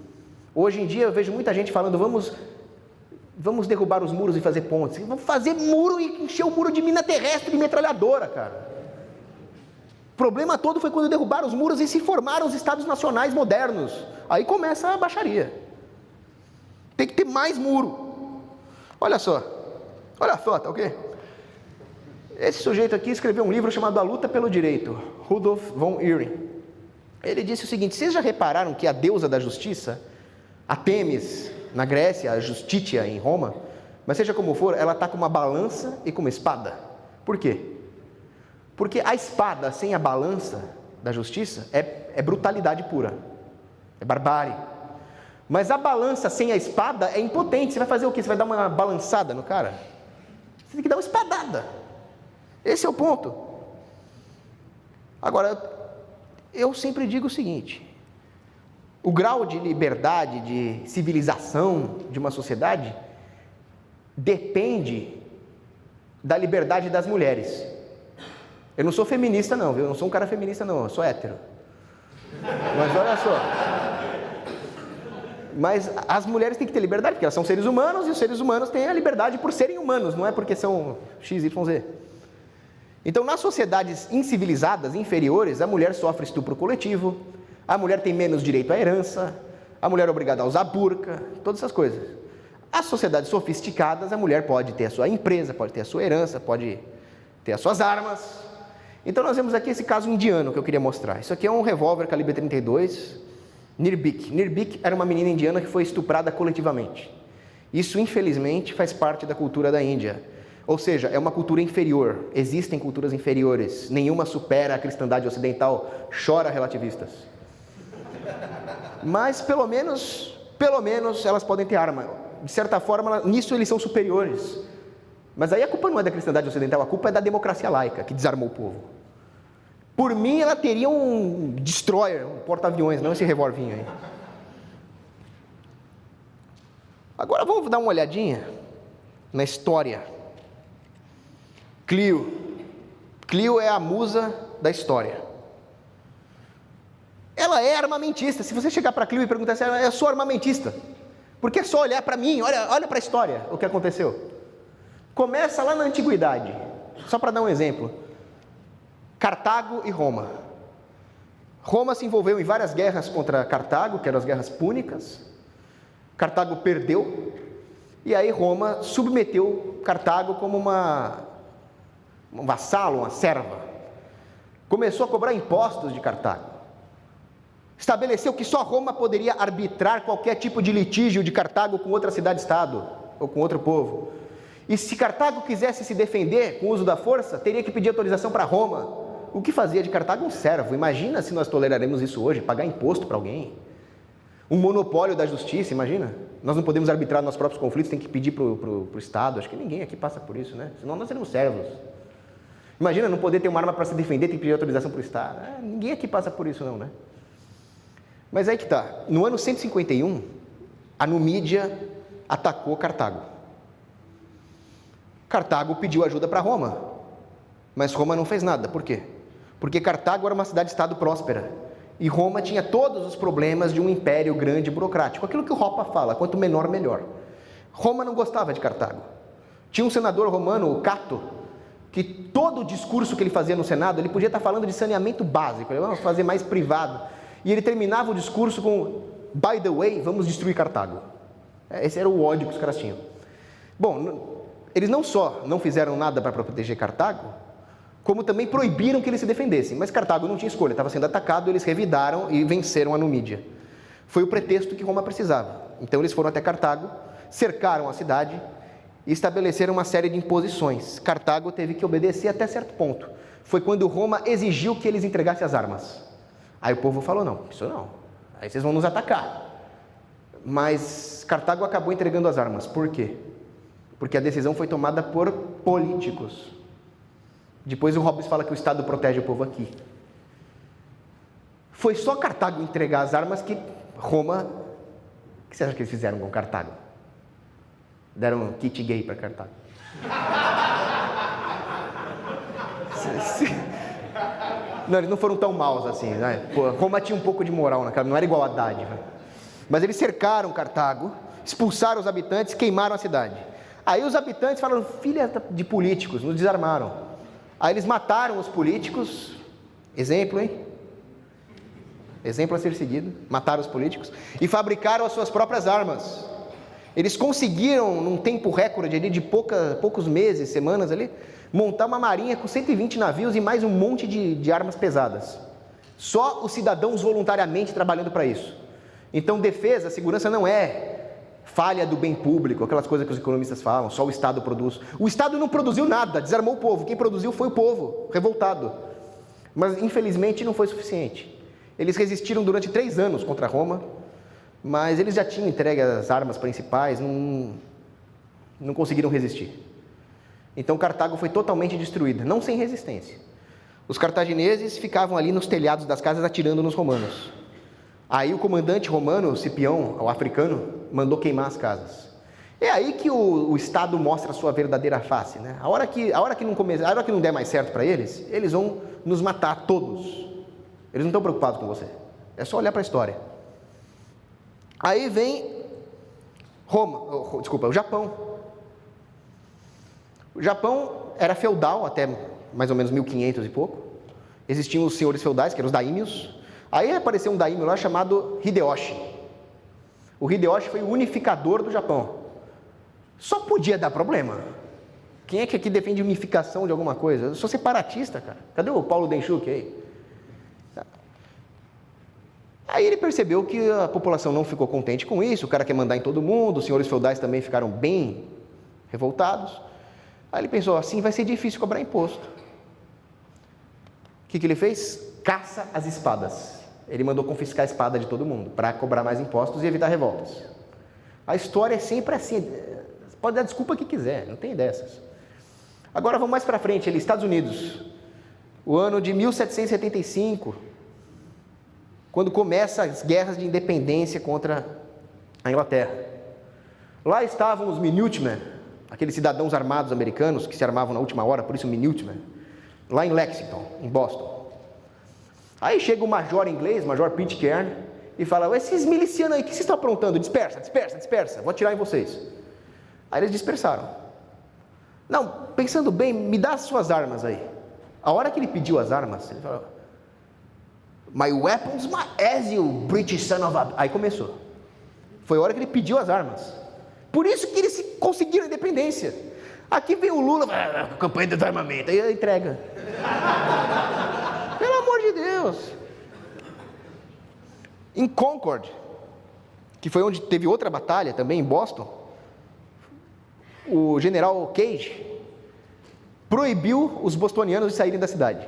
Hoje em dia eu vejo muita gente falando, vamos derrubar os muros e fazer pontes. Vamos fazer muro e encher o muro de mina terrestre, de metralhadora, cara. O problema todo foi quando derrubaram os muros e se formaram os estados nacionais modernos. Aí começa a baixaria. Tem que ter mais muro. Olha só, tá ok? Esse sujeito aqui escreveu um livro chamado A Luta pelo Direito, Rudolf von Ehring. Ele disse o seguinte: vocês já repararam que a deusa da justiça, a Têmis na Grécia, a Justitia em Roma, mas seja como for, ela está com uma balança e com uma espada. Por quê? Porque a espada sem a balança da justiça é brutalidade pura, é barbárie. Mas a balança sem a espada é impotente. Você vai fazer o quê? Você vai dar uma balançada no cara? Você tem que dar uma espadada. Esse é o ponto. Agora, eu sempre digo o seguinte: o grau de liberdade, de civilização de uma sociedade depende da liberdade das mulheres. Eu não sou feminista não, viu? Eu não sou um cara feminista não, eu sou hétero. Mas olha só. Mas as mulheres têm que ter liberdade, porque elas são seres humanos, e os seres humanos têm a liberdade por serem humanos, não é porque são XYZ. Então, nas sociedades incivilizadas, inferiores, a mulher sofre estupro coletivo, a mulher tem menos direito à herança, a mulher é obrigada a usar burca, todas essas coisas. As sociedades sofisticadas, a mulher pode ter a sua empresa, pode ter a sua herança, pode ter as suas armas. Então, nós vemos aqui esse caso indiano que eu queria mostrar. Isso aqui é um revólver calibre 32, Nirbik. Nirbik era uma menina indiana que foi estuprada coletivamente. Isso, infelizmente, faz parte da cultura da Índia. Ou seja, é uma cultura inferior. Existem culturas inferiores. Nenhuma supera a cristandade ocidental. Chora, relativistas. Mas, pelo menos, elas podem ter arma. De certa forma, nisso eles são superiores. Mas aí a culpa não é da cristandade ocidental, a culpa é da democracia laica, que desarmou o povo. Por mim, ela teria um destroyer, um porta-aviões, não esse revolvinho aí. Agora vamos dar uma olhadinha na história. Clio. Clio é a musa da história. Ela é armamentista. Se você chegar para Clio e perguntar se ela é só armamentista, porque é só olhar para mim, olha para a história, o que aconteceu. Começa lá na antiguidade, só para dar um exemplo. Cartago e Roma. Roma se envolveu em várias guerras contra Cartago, que eram as guerras púnicas. Cartago perdeu, e aí Roma submeteu Cartago como um vassalo, uma serva. Começou a cobrar impostos de Cartago. Estabeleceu que só Roma poderia arbitrar qualquer tipo de litígio de Cartago com outra cidade-estado, ou com outro povo. E se Cartago quisesse se defender com o uso da força, teria que pedir autorização para Roma. O que fazia de Cartago um servo? Imagina se nós toleraremos isso hoje, pagar imposto para alguém. Um monopólio da justiça, imagina. Nós não podemos arbitrar nossos próprios conflitos, tem que pedir para o Estado. Acho que ninguém aqui passa por isso, né? Senão nós seremos servos. Imagina não poder ter uma arma para se defender, tem que pedir autorização para o Estado. Ninguém aqui passa por isso não, né? Mas aí que está. No ano 151, a Numídia atacou Cartago. Cartago pediu ajuda para Roma. Mas Roma não fez nada. Por quê? Porque Cartago era uma cidade-estado próspera. E Roma tinha todos os problemas de um império grande e burocrático. Aquilo que o Hoppe fala, quanto menor, melhor. Roma não gostava de Cartago. Tinha um senador romano, o Cato, que todo o discurso que ele fazia no Senado, ele podia estar falando de saneamento básico, ele vamos fazer mais privado. E ele terminava o discurso com, by the way, vamos destruir Cartago. Esse era o ódio que os caras tinham. Bom, eles não só não fizeram nada para proteger Cartago, como também proibiram que eles se defendessem. Mas Cartago não tinha escolha, estava sendo atacado, eles revidaram e venceram a Numídia. Foi o pretexto que Roma precisava. Então eles foram até Cartago, cercaram a cidade e estabeleceram uma série de imposições. Cartago teve que obedecer até certo ponto. Foi quando Roma exigiu que eles entregassem as armas. Aí o povo falou, não, isso não, aí vocês vão nos atacar. Mas Cartago acabou entregando as armas. Por quê? Porque a decisão foi tomada por políticos. Depois o Hobbes fala que o Estado protege o povo aqui. Foi só Cartago entregar as armas que Roma... O que você acha que eles fizeram com Cartago? Deram um kit gay para Cartago. Não, eles não foram tão maus assim, né? Pô, Roma tinha um pouco de moral naquela, não era igual a dádiva. Mas eles cercaram Cartago, expulsaram os habitantes, queimaram a cidade. Aí os habitantes falaram, filha de políticos, nos desarmaram. Aí eles mataram os políticos, exemplo, hein? Exemplo a ser seguido, mataram os políticos, e fabricaram as suas próprias armas. Eles conseguiram, num tempo recorde ali de poucos meses, semanas ali, montar uma marinha com 120 navios e mais um monte de armas pesadas. Só os cidadãos voluntariamente trabalhando para isso. Então defesa, segurança não é falha do bem público, aquelas coisas que os economistas falam, só o Estado produz. O Estado não produziu nada, desarmou o povo. Quem produziu foi o povo, revoltado. Mas, infelizmente, não foi suficiente. Eles resistiram durante 3 anos contra Roma, mas eles já tinham entregue as armas principais, não conseguiram resistir. Então, Cartago foi totalmente destruída, não sem resistência. Os cartagineses ficavam ali nos telhados das casas atirando nos romanos. Aí o comandante romano, Cipião, o africano, mandou queimar as casas. É aí que o Estado mostra a sua verdadeira face, né? A hora que não der mais certo para eles, eles vão nos matar todos. Eles não estão preocupados com você. É só olhar para a história. Aí vem o Japão. O Japão era feudal até mais ou menos 1500 e pouco. Existiam os senhores feudais, que eram os daímios. Aí apareceu um daimyo lá chamado Hideyoshi. O Hideyoshi foi o unificador do Japão. Só podia dar problema. Quem é que aqui defende unificação de alguma coisa? Eu sou separatista, cara. Cadê o Paulo Denchuk aí? Aí ele percebeu que a população não ficou contente com isso, o cara quer mandar em todo mundo, os senhores feudais também ficaram bem revoltados. Aí ele pensou, assim vai ser difícil cobrar imposto. O que ele fez? Caça às espadas. Ele mandou confiscar a espada de todo mundo, para cobrar mais impostos e evitar revoltas. A história é sempre assim, pode dar desculpa que quiser, não tem dessas. Agora vamos mais para frente, ali, Estados Unidos. O ano de 1775, quando começam as guerras de independência contra a Inglaterra. Lá estavam os Minutemen, aqueles cidadãos armados americanos que se armavam na última hora, por isso Minutemen, lá em Lexington, em Boston. Aí chega o major inglês, Major Pitcairn, e fala, esses milicianos aí, o que vocês estão aprontando? Dispersa, vou atirar em vocês. Aí eles dispersaram. Não, pensando bem, me dá as suas armas aí. A hora que ele pediu as armas, ele falou, my weapons, as you British son of a... Aí começou. Foi a hora que ele pediu as armas. Por isso que eles conseguiram a independência. Aqui vem o Lula, campanha de desarmamento, aí entrega. Pelo amor de Deus. Em Concord, que foi onde teve outra batalha também, em Boston, o general Cage proibiu os bostonianos de saírem da cidade.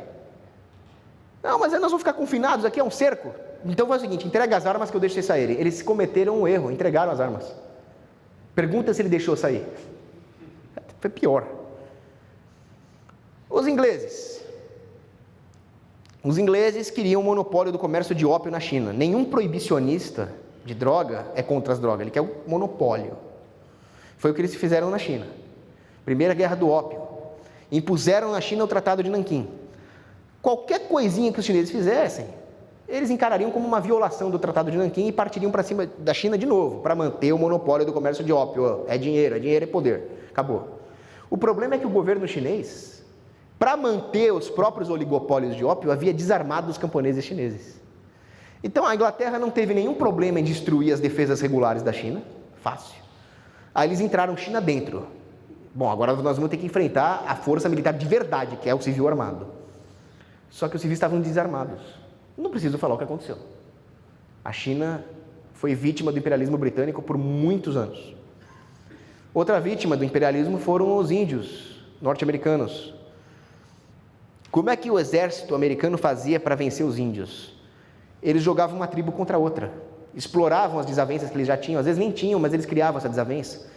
Não, mas nós vamos ficar confinados aqui, é um cerco. Então faz o seguinte, entrega as armas que eu deixo vocês saírem. Eles cometeram um erro, entregaram as armas. Pergunta se ele deixou sair. Foi pior. Os ingleses queriam o monopólio do comércio de ópio na China. Nenhum proibicionista de droga é contra as drogas, ele quer o monopólio. Foi o que eles fizeram na China. Primeira guerra do ópio. impuseram na China o Tratado de Nanquim. Qualquer coisinha que os chineses fizessem, eles encarariam como uma violação do Tratado de Nanquim e partiriam para cima da China de novo, para manter o monopólio do comércio de ópio. É dinheiro é poder. Acabou. O problema é que o governo chinês, para manter os próprios oligopólios de ópio, havia desarmado os camponeses chineses. Então a Inglaterra não teve nenhum problema em destruir as defesas regulares da China, fácil. Aí eles entraram China dentro. Bom, agora nós vamos ter que enfrentar a força militar de verdade, que é o civil armado. Só que os civis estavam desarmados. Não preciso falar o que aconteceu. A China foi vítima do imperialismo britânico por muitos anos. Outra vítima do imperialismo foram os índios norte-americanos. Como é que o exército americano fazia para vencer os índios? Eles jogavam uma tribo contra outra, exploravam as desavenças que eles já tinham, às vezes nem tinham, mas eles criavam essa desavença.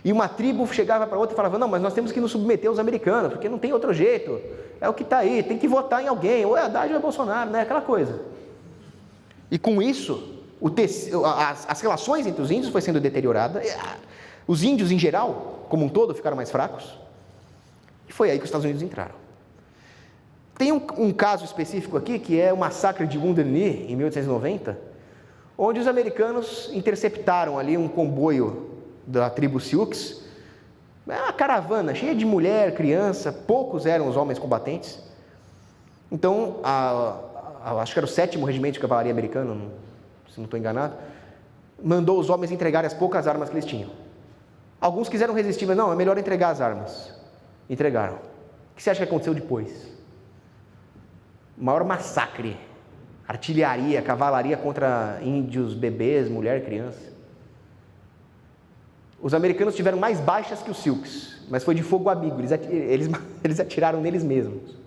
E uma tribo chegava para outra e falava, não, mas nós temos que nos submeter aos americanos, porque não tem outro jeito, é o que está aí, tem que votar em alguém, ou é Haddad ou é Bolsonaro, né? Aquela coisa. E com isso, as relações entre os índios foi sendo deteriorada, os índios em geral, como um todo, ficaram mais fracos, e foi aí que os Estados Unidos entraram. Tem um caso específico aqui, que é o massacre de Wounded Knee, em 1890, onde os americanos interceptaram ali um comboio da tribo Sioux, uma caravana cheia de mulher, criança, poucos eram os homens combatentes. Então, acho que era o 7º Regimento de Cavalaria americano, se não estou enganado, mandou os homens entregarem as poucas armas que eles tinham. Alguns quiseram resistir, mas não, é melhor entregar as armas. Entregaram. O que você acha que aconteceu depois? O maior massacre, artilharia, cavalaria contra índios, bebês, mulher, criança. Os americanos tiveram mais baixas que os Sioux, mas foi de fogo amigo, eles atiraram neles mesmos.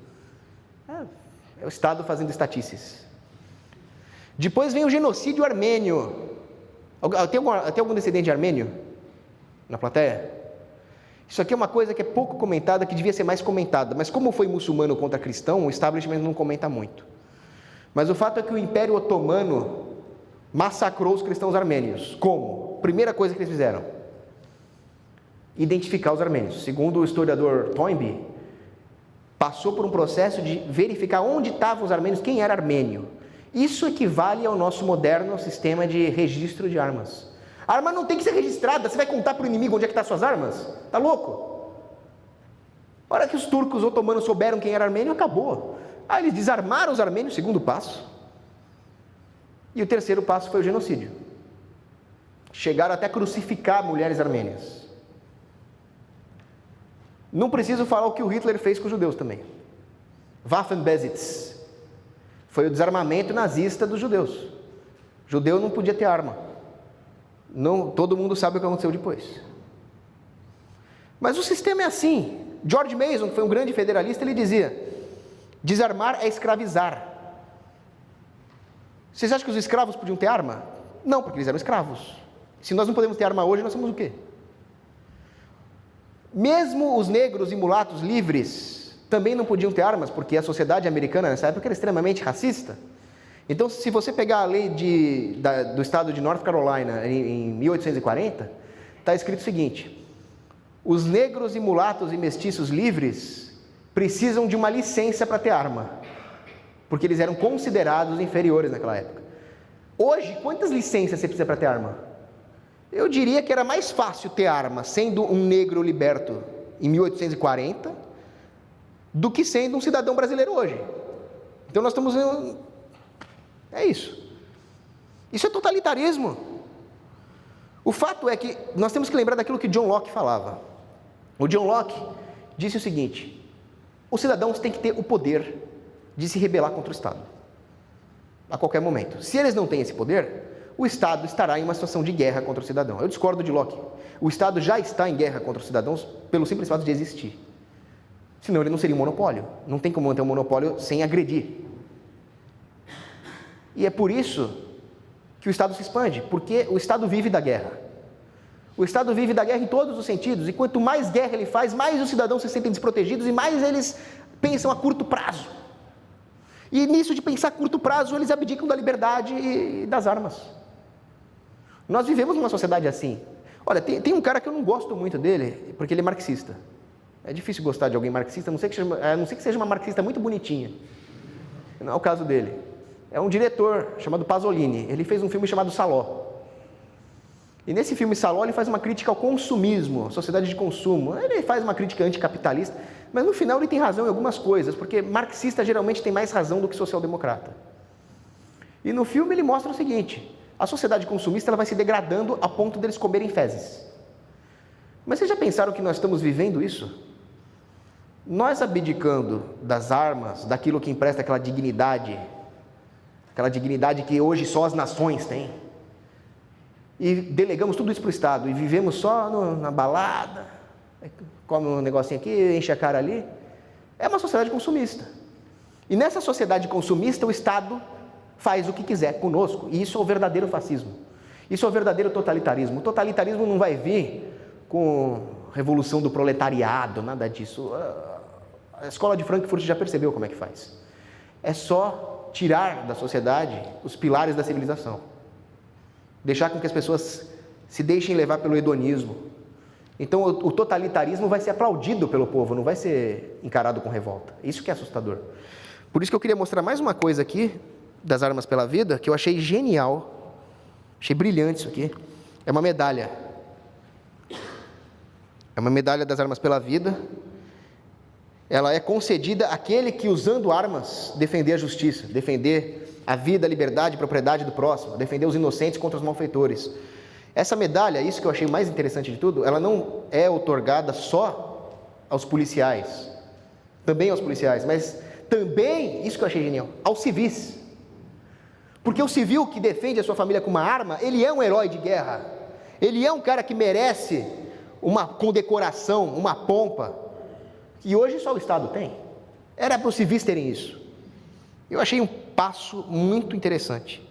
É o Estado fazendo estatísticas. Depois vem o genocídio armênio. Tem algum descendente armênio na plateia? Isso aqui é uma coisa que é pouco comentada, que devia ser mais comentada, mas como foi muçulmano contra cristão, o establishment não comenta muito. Mas o fato é que o Império Otomano massacrou os cristãos armênios. Como? Primeira coisa que eles fizeram: identificar os armênios. Segundo o historiador Toynbee, passou por um processo de verificar onde estavam os armênios, quem era armênio. Isso equivale ao nosso moderno sistema de registro de armas. A arma não tem que ser registrada, você vai contar para o inimigo onde é que estão suas armas? Tá louco? A hora que os turcos otomanos souberam quem era armênio, acabou. Aí eles desarmaram os armênios, segundo passo. E o terceiro passo foi o genocídio. Chegaram até a crucificar mulheres armênias. Não preciso falar o que o Hitler fez com os judeus também. Waffenbesitz foi o desarmamento nazista dos judeus. Judeu não podia ter arma. Não, todo mundo sabe o que aconteceu depois. Mas o sistema é assim. George Mason, que foi um grande federalista, ele dizia: desarmar é escravizar. Vocês acham que os escravos podiam ter arma? Não, porque eles eram escravos. Se nós não podemos ter arma hoje, nós somos o quê? Mesmo os negros e mulatos livres também não podiam ter armas, porque a sociedade americana nessa época era extremamente racista. Então, se você pegar a lei do estado de North Carolina em 1840, está escrito o seguinte: os negros e mulatos e mestiços livres precisam de uma licença para ter arma, porque eles eram considerados inferiores naquela época. Hoje, quantas licenças você precisa para ter arma? Eu diria que era mais fácil ter arma sendo um negro liberto em 1840 do que sendo um cidadão brasileiro hoje. Então nós estamos... É isso. Isso é totalitarismo. O fato é que nós temos que lembrar daquilo que John Locke falava. O John Locke disse o seguinte: os cidadãos têm que ter o poder de se rebelar contra o Estado, a qualquer momento. Se eles não têm esse poder, o Estado estará em uma situação de guerra contra o cidadão. Eu discordo de Locke. O Estado já está em guerra contra os cidadãos pelo simples fato de existir. Senão ele não seria um monopólio. Não tem como manter um monopólio sem agredir. E é por isso que o Estado se expande, porque o Estado vive da guerra. O Estado vive da guerra em todos os sentidos, e quanto mais guerra ele faz, mais os cidadãos se sentem desprotegidos e mais eles pensam a curto prazo. E nisso de pensar a curto prazo, eles abdicam da liberdade e das armas. Nós vivemos numa sociedade assim. Olha, tem um cara que eu não gosto muito dele, porque ele é marxista. É difícil gostar de alguém marxista, a não ser que seja uma marxista muito bonitinha. Não é o caso dele. É um diretor chamado Pasolini. Ele fez um filme chamado Saló. E nesse filme Saló ele faz uma crítica ao consumismo, à sociedade de consumo. Ele faz uma crítica anticapitalista, mas no final ele tem razão em algumas coisas, porque marxista geralmente tem mais razão do que social-democrata. E no filme ele mostra o seguinte: a sociedade consumista ela vai se degradando a ponto deles comerem fezes. Mas vocês já pensaram que nós estamos vivendo isso? Nós abdicando das armas, daquilo que empresta aquela dignidade que hoje só as nações têm, e delegamos tudo isso para o Estado, e vivemos só na balada, come um negocinho aqui, enche a cara ali, é uma sociedade consumista. E nessa sociedade consumista o Estado faz o que quiser conosco, e isso é o verdadeiro fascismo, isso é o verdadeiro totalitarismo. O totalitarismo não vai vir com revolução do proletariado, nada disso. A escola de Frankfurt já percebeu como é que faz. É só tirar da sociedade os pilares da civilização. Deixar com que as pessoas se deixem levar pelo hedonismo. Então o totalitarismo vai ser aplaudido pelo povo, não vai ser encarado com revolta. Isso que é assustador. Por isso que eu queria mostrar mais uma coisa aqui, das Armas pela Vida, que eu achei genial, achei brilhante isso aqui. É uma medalha. É uma medalha das Armas pela Vida. Ela é concedida àquele que, usando armas, defender a justiça, defender a vida, a liberdade, a propriedade do próximo, defender os inocentes contra os malfeitores. Essa medalha, isso que eu achei mais interessante de tudo, ela não é outorgada só aos policiais, também aos policiais, mas também, isso que eu achei genial, aos civis. Porque o civil que defende a sua família com uma arma, ele é um herói de guerra, ele é um cara que merece uma condecoração, uma pompa, que hoje só o Estado tem. Era para os civis terem isso. Eu achei um passo muito interessante.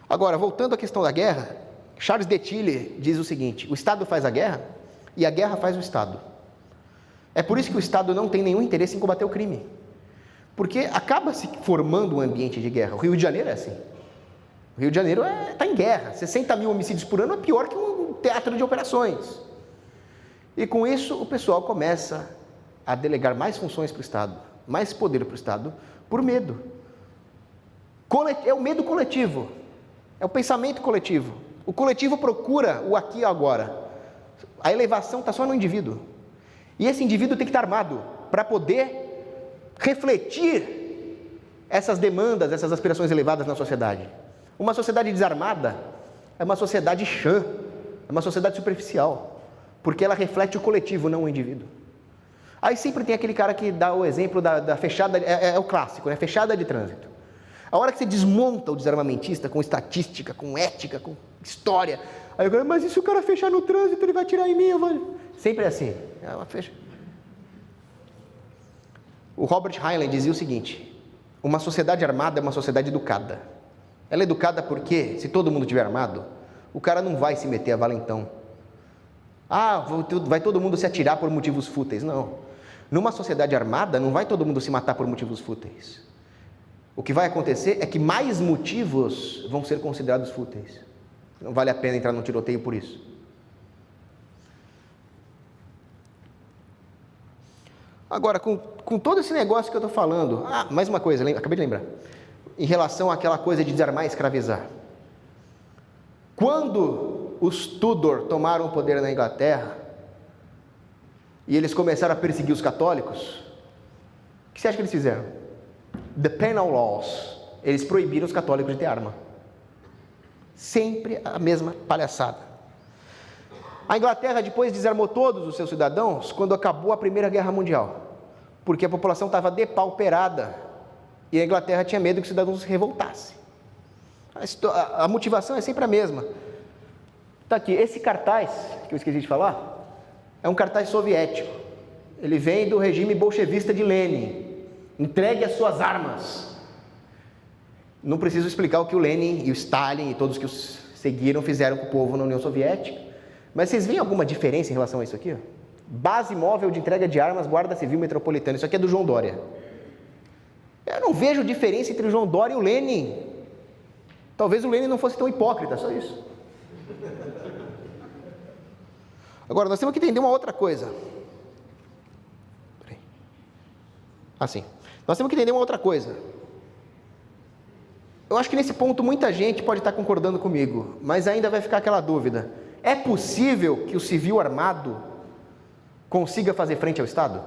Agora, voltando à questão da guerra, Charles de Tille diz o seguinte: o Estado faz a guerra e a guerra faz o Estado. É por isso que o Estado não tem nenhum interesse em combater o crime, porque acaba se formando um ambiente de guerra. O Rio de Janeiro é assim. O Rio de Janeiro está em guerra. 60 mil homicídios por ano é pior que um teatro de operações. E com isso o pessoal começa a delegar mais funções para o Estado, mais poder para o Estado, por medo. É o medo coletivo, é o pensamento coletivo. O coletivo procura o aqui e agora. A elevação está só no indivíduo. E esse indivíduo tem que estar armado para poder refletir essas demandas, essas aspirações elevadas na sociedade. Uma sociedade desarmada é uma sociedade chã, é uma sociedade superficial, porque ela reflete o coletivo, não o indivíduo. Aí sempre tem aquele cara que dá o exemplo da fechada, é o clássico, né? Fechada de trânsito. A hora que você desmonta o desarmamentista com estatística, com ética, com história, aí eu falo, mas e se o cara fechar no trânsito, ele vai atirar em mim? Sempre é assim. Ela fecha. O Robert Heinlein dizia o seguinte: uma sociedade armada é uma sociedade educada. Ela é educada porque, se todo mundo estiver armado, o cara não vai se meter a valentão. Vai todo mundo se atirar por motivos fúteis. Não. Numa sociedade armada, não vai todo mundo se matar por motivos fúteis. O que vai acontecer é que mais motivos vão ser considerados fúteis. Não vale a pena entrar num tiroteio por isso. Agora, com todo esse negócio que eu estou falando, mais uma coisa, acabei de lembrar, em relação àquela coisa de desarmar e escravizar. Quando os Tudor tomaram o poder na Inglaterra, e eles começaram a perseguir os católicos, o que você acha que eles fizeram? The Penal Laws. Eles proibiram os católicos de ter arma. Sempre a mesma palhaçada. A Inglaterra depois desarmou todos os seus cidadãos quando acabou a Primeira Guerra Mundial, porque a população estava depauperada e a Inglaterra tinha medo que os cidadãos se revoltassem. A motivação é sempre a mesma. Está aqui, esse cartaz, que eu esqueci de falar, é um cartaz soviético. Ele vem do regime bolchevista de Lenin. Entregue as suas armas. Não preciso explicar o que o Lenin e o Stalin e todos que os seguiram fizeram com o povo na União Soviética. Mas vocês veem alguma diferença em relação a isso aqui? Base móvel de entrega de armas, Guarda Civil Metropolitana. Isso aqui é do João Dória. Eu não vejo diferença entre o João Dória e o Lenin. Talvez o Lenin não fosse tão hipócrita, só isso. Agora, nós temos que entender uma outra coisa. Assim, nós temos que entender uma outra coisa. Eu acho que nesse ponto muita gente pode estar concordando comigo, mas ainda vai ficar aquela dúvida. É possível que o civil armado consiga fazer frente ao Estado?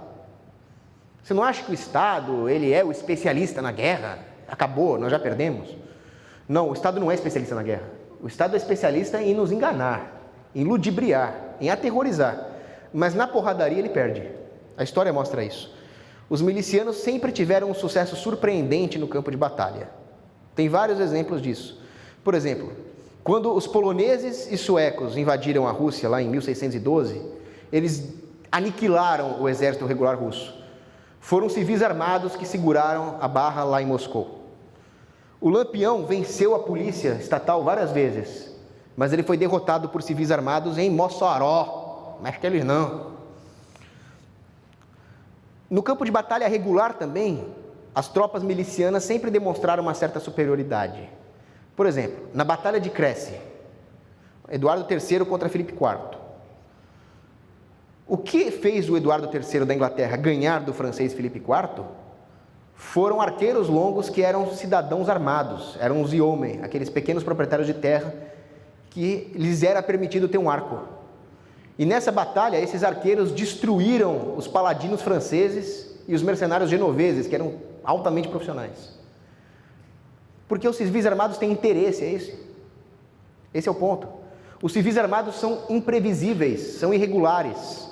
Você não acha que o Estado, ele é o especialista na guerra? Acabou, nós já perdemos. Não, o Estado não é especialista na guerra. O Estado é especialista em nos enganar, em ludibriar, em aterrorizar. Mas na porradaria ele perde. A história mostra isso. Os milicianos sempre tiveram um sucesso surpreendente no campo de batalha. Tem vários exemplos disso. Por exemplo, quando os poloneses e suecos invadiram a Rússia lá em 1612, eles aniquilaram o exército regular russo. Foram civis armados que seguraram a barra lá em Moscou. O Lampião venceu a polícia estatal várias vezes, mas ele foi derrotado por civis armados em Mossoró. Mas que eles não. No campo de batalha regular também, as tropas milicianas sempre demonstraram uma certa superioridade. Por exemplo, na Batalha de Crécy, Eduardo III contra Filipe IV. O que fez o Eduardo III da Inglaterra ganhar do francês Filipe IV foram arqueiros longos que eram cidadãos armados, eram os yeomen, aqueles pequenos proprietários de terra que lhes era permitido ter um arco. E nessa batalha, esses arqueiros destruíram os paladinos franceses e os mercenários genoveses, que eram altamente profissionais. Porque os civis armados têm interesse, é isso? Esse é o ponto. Os civis armados são imprevisíveis, são irregulares.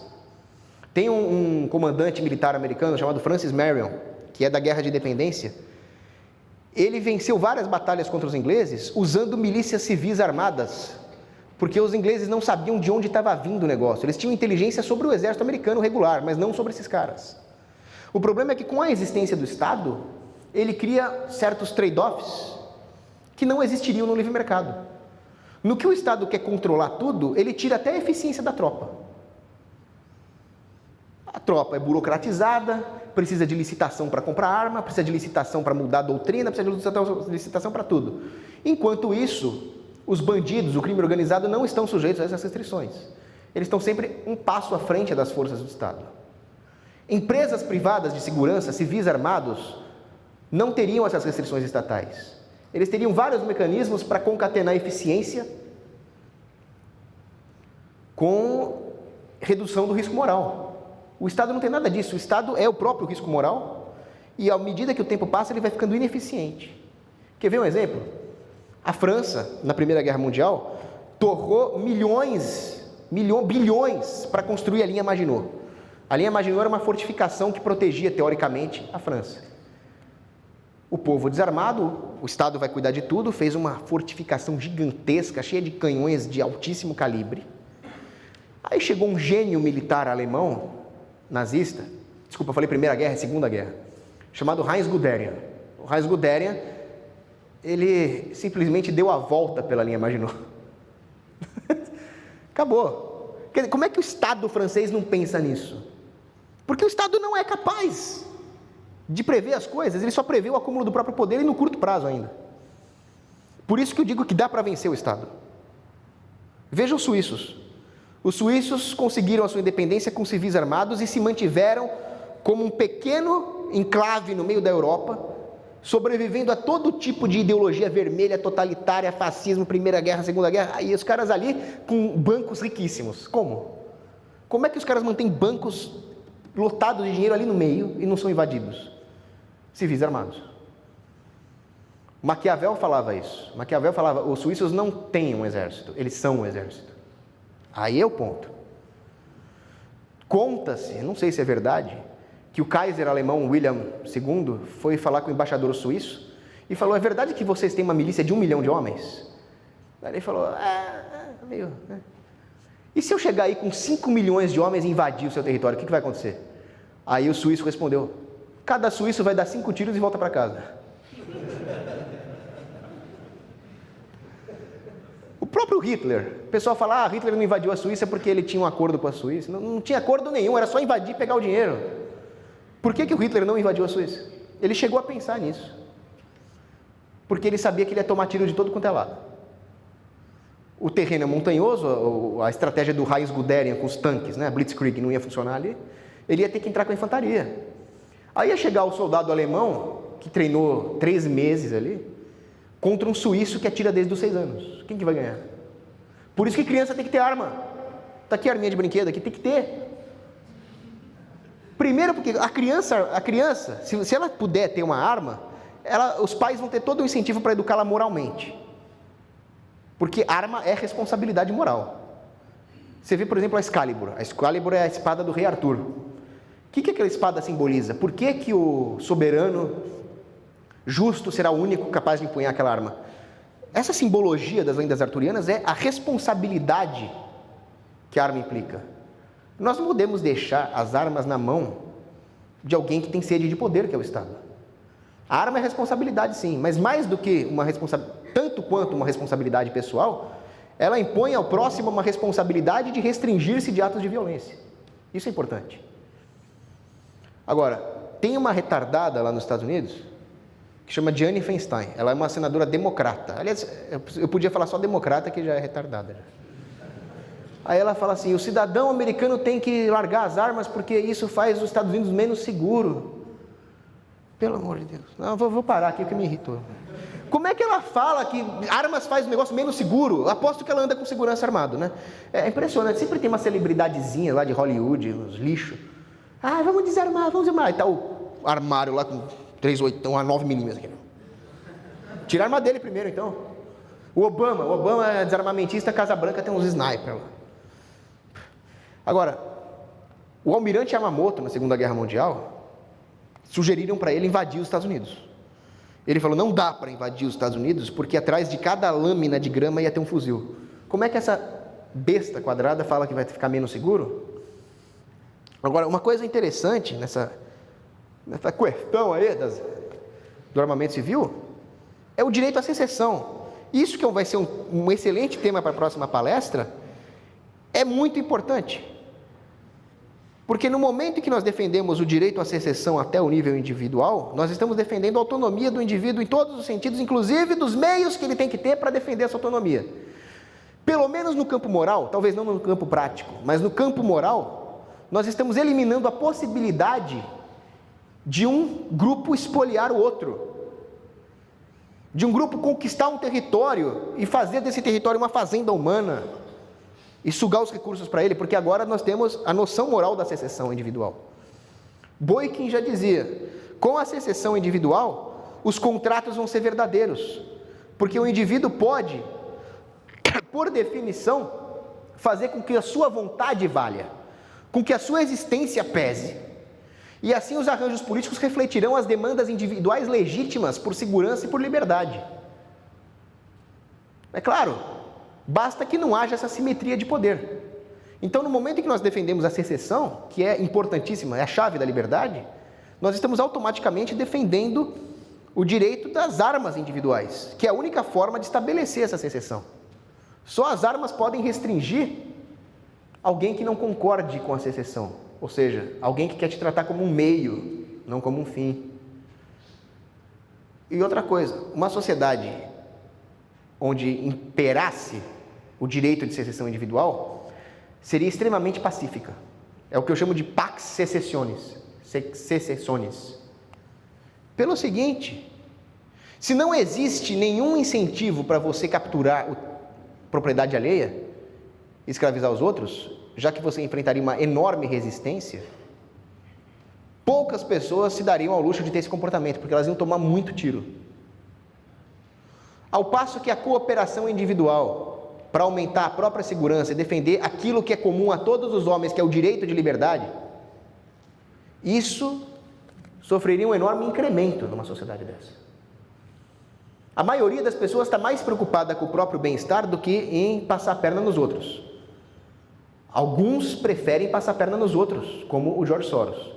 Tem um comandante militar americano chamado Francis Marion, que é da Guerra de Independência. Ele venceu várias batalhas contra os ingleses usando milícias civis armadas, porque os ingleses não sabiam de onde estava vindo o negócio. Eles tinham inteligência sobre o exército americano regular, mas não sobre esses caras. O problema é que com a existência do Estado, ele cria certos trade-offs que não existiriam no livre mercado. No que o Estado quer controlar tudo, ele tira até a eficiência da tropa. A tropa é burocratizada, precisa de licitação para comprar arma, precisa de licitação para mudar a doutrina, precisa de licitação para tudo. Enquanto isso, os bandidos, o crime organizado não estão sujeitos a essas restrições. Eles estão sempre um passo à frente das forças do Estado. Empresas privadas de segurança, civis armados, não teriam essas restrições estatais. Eles teriam vários mecanismos para concatenar eficiência com redução do risco moral. O Estado não tem nada disso. O Estado é o próprio risco moral e, à medida que o tempo passa, ele vai ficando ineficiente. Quer ver um exemplo? A França, na Primeira Guerra Mundial, torrou bilhões para construir a linha Maginot. A linha Maginot era uma fortificação que protegia, teoricamente, a França. O povo desarmado, o Estado vai cuidar de tudo, fez uma fortificação gigantesca, cheia de canhões de altíssimo calibre. Aí chegou um gênio militar alemão, nazista, desculpa, eu falei Primeira Guerra, Segunda Guerra, chamado Heinz Guderian. O Heinz Guderian, ele simplesmente deu a volta pela linha Maginot. Acabou. Como é que o Estado francês não pensa nisso? Porque o Estado não é capaz de prever as coisas, ele só prevê o acúmulo do próprio poder e no curto prazo ainda. Por isso que eu digo que dá para vencer o Estado. Veja os suíços. Os suíços conseguiram a sua independência com civis armados e se mantiveram como um pequeno enclave no meio da Europa, sobrevivendo a todo tipo de ideologia vermelha, totalitária, fascismo, Primeira Guerra, Segunda Guerra, e os caras ali com bancos riquíssimos. Como? Como é que os caras mantêm bancos lotados de dinheiro ali no meio e não são invadidos? Civis armados. Maquiavel falava isso. Maquiavel falava, os suíços não têm um exército, eles são um exército. Aí é o ponto. Conta-se, não sei se é verdade, que o Kaiser alemão William II foi falar com o embaixador suíço e falou, é verdade que vocês têm uma milícia de 1 milhão de homens? Aí ele falou, meio... E se eu chegar aí com 5 milhões de homens e invadir o seu território, o que vai acontecer? Aí o suíço respondeu, cada suíço vai dar 5 tiros e volta para casa. O próprio Hitler, o pessoal fala, Hitler não invadiu a Suíça porque ele tinha um acordo com a Suíça. Não tinha acordo nenhum, era só invadir e pegar o dinheiro. Por que o Hitler não invadiu a Suíça? Ele chegou a pensar nisso. Porque ele sabia que ele ia tomar tiro de todo quanto é lado. O terreno é montanhoso, a estratégia do Heinz Guderian com os tanques, né, a Blitzkrieg não ia funcionar ali, ele ia ter que entrar com a infantaria. Aí ia chegar o soldado alemão, que treinou 13 meses ali, contra um suíço que atira desde os 6 anos. Quem que vai ganhar? Por isso que criança tem que ter arma. Está aqui a arminha de brinquedo, aqui tem que ter. Primeiro porque a criança, se ela puder ter uma arma, os pais vão ter todo o incentivo para educá-la moralmente. Porque arma é responsabilidade moral. Você vê, por exemplo, a Excalibur. A Excalibur é a espada do rei Arthur. O que aquela espada simboliza? Por que o soberano justo será o único capaz de empunhar aquela arma? Essa simbologia das lendas arturianas é a responsabilidade que a arma implica. Nós não podemos deixar as armas na mão de alguém que tem sede de poder, que é o Estado. A arma é responsabilidade, sim, mas mais do que tanto quanto uma responsabilidade pessoal, ela impõe ao próximo uma responsabilidade de restringir-se de atos de violência. Isso é importante. Agora, tem uma retardada lá nos Estados Unidos que chama Dianne Feinstein. Ela é uma senadora democrata. Aliás, eu podia falar só democrata, que já é retardada. Aí ela fala assim: o cidadão americano tem que largar as armas porque isso faz os Estados Unidos menos seguro. Pelo amor de Deus. Não, vou parar aqui que me irritou. Como é que ela fala que armas faz o negócio menos seguro? Aposto que ela anda com segurança armado, né? É impressionante. Sempre tem uma celebridadezinha lá de Hollywood, uns lixos. Ah, vamos desarmar. E tá o armário lá com 3/8, a 9mm. Tira a arma dele primeiro, então. O Obama é desarmamentista, Casa Branca tem uns sniper lá. Agora, o almirante Yamamoto, na Segunda Guerra Mundial, sugeriram para ele invadir os Estados Unidos. Ele falou: não dá para invadir os Estados Unidos, porque atrás de cada lâmina de grama ia ter um fuzil. Como é que essa besta quadrada fala que vai ficar menos seguro? Agora, uma coisa interessante nessa questão aí do armamento civil é o direito à secessão. Isso que vai ser um excelente tema para a próxima palestra, é muito importante. Porque no momento em que nós defendemos o direito à secessão até o nível individual, nós estamos defendendo a autonomia do indivíduo em todos os sentidos, inclusive dos meios que ele tem que ter para defender essa autonomia. Pelo menos no campo moral, talvez não no campo prático, mas no campo moral, nós estamos eliminando a possibilidade de um grupo espoliar o outro, de um grupo conquistar um território e fazer desse território uma fazenda humana e sugar os recursos para ele, porque agora nós temos a noção moral da secessão individual. Boykin já dizia: com a secessão individual, os contratos vão ser verdadeiros, porque o indivíduo pode, por definição, fazer com que a sua vontade valha, com que a sua existência pese, e assim os arranjos políticos refletirão as demandas individuais legítimas por segurança e por liberdade. É claro, basta que não haja essa simetria de poder. Então, no momento em que nós defendemos a secessão, que é importantíssima, é a chave da liberdade, nós estamos automaticamente defendendo o direito das armas individuais, que é a única forma de estabelecer essa secessão. Só as armas podem restringir alguém que não concorde com a secessão, ou seja, alguém que quer te tratar como um meio, não como um fim. E outra coisa, uma sociedade onde imperasse o direito de secessão individual seria extremamente pacífica. É o que eu chamo de pax secessionis. Pelo seguinte: se não existe nenhum incentivo para você capturar a propriedade alheia e escravizar os outros, já que você enfrentaria uma enorme resistência, poucas pessoas se dariam ao luxo de ter esse comportamento, porque elas iam tomar muito tiro. Ao passo que a cooperação individual, para aumentar a própria segurança e defender aquilo que é comum a todos os homens, que é o direito de liberdade, isso sofreria um enorme incremento numa sociedade dessa. A maioria das pessoas está mais preocupada com o próprio bem-estar do que em passar a perna nos outros. Alguns preferem passar a perna nos outros, como o George Soros.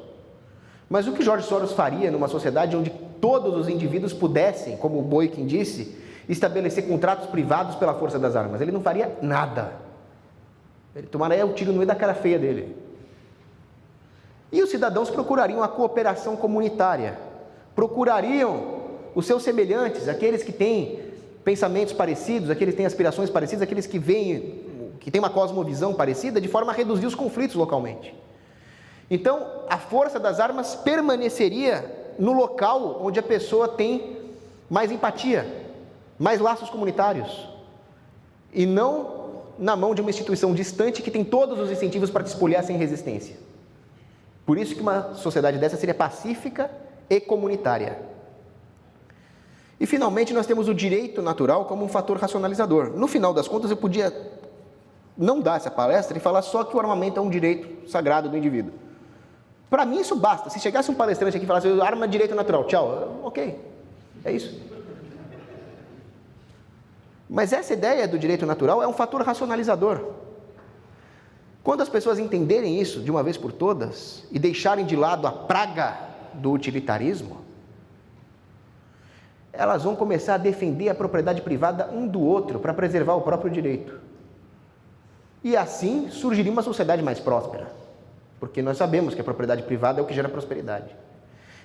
Mas o que George Soros faria numa sociedade onde todos os indivíduos pudessem, como o Boykin disse, estabelecer contratos privados pela força das armas? Ele não faria nada. Ele tomaria o tiro no meio da cara feia dele. E os cidadãos procurariam a cooperação comunitária, procurariam os seus semelhantes, aqueles que têm pensamentos parecidos, aqueles que têm aspirações parecidas, aqueles que têm uma cosmovisão parecida, de forma a reduzir os conflitos localmente. Então, a força das armas permaneceria no local onde a pessoa tem mais empatia, mais laços comunitários, e não na mão de uma instituição distante que tem todos os incentivos para te espoliar sem resistência. Por isso que uma sociedade dessa seria pacífica e comunitária. E finalmente nós temos o direito natural como um fator racionalizador. No final das contas eu podia não dar essa palestra e falar só que o armamento é um direito sagrado do indivíduo. Para mim isso basta. Se chegasse um palestrante aqui e falasse, arma é direito natural, tchau, ok, é isso. Mas essa ideia do direito natural é um fator racionalizador. Quando as pessoas entenderem isso de uma vez por todas e deixarem de lado a praga do utilitarismo, elas vão começar a defender a propriedade privada um do outro para preservar o próprio direito. E assim surgiria uma sociedade mais próspera, porque nós sabemos que a propriedade privada é o que gera prosperidade.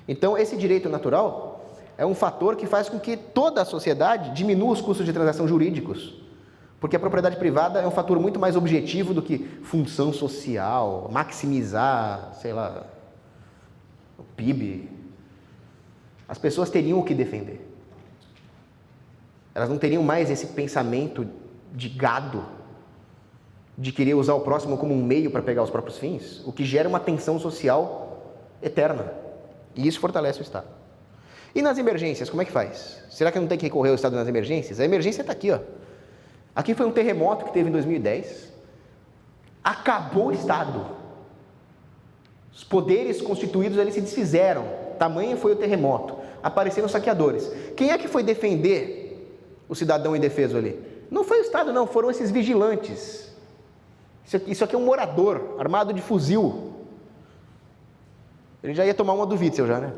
Então, esse direito natural é um fator que faz com que toda a sociedade diminua os custos de transação jurídicos, porque a propriedade privada é um fator muito mais objetivo do que função social, maximizar, sei lá, o PIB. As pessoas teriam o que defender. Elas não teriam mais esse pensamento de gado, de querer usar o próximo como um meio para pegar os próprios fins, o que gera uma tensão social eterna. E isso fortalece o Estado. E nas emergências, como é que faz? Será que não tem que recorrer ao Estado nas emergências? A emergência está aqui, ó. Aqui foi um terremoto que teve em 2010. Acabou o Estado. Os poderes constituídos ali se desfizeram. Tamanho foi o terremoto. Apareceram saqueadores. Quem é que foi defender o cidadão indefeso ali? Não foi o Estado, não. Foram esses vigilantes. Isso aqui é um morador armado de fuzil. Ele já ia tomar uma do Witzel já, né?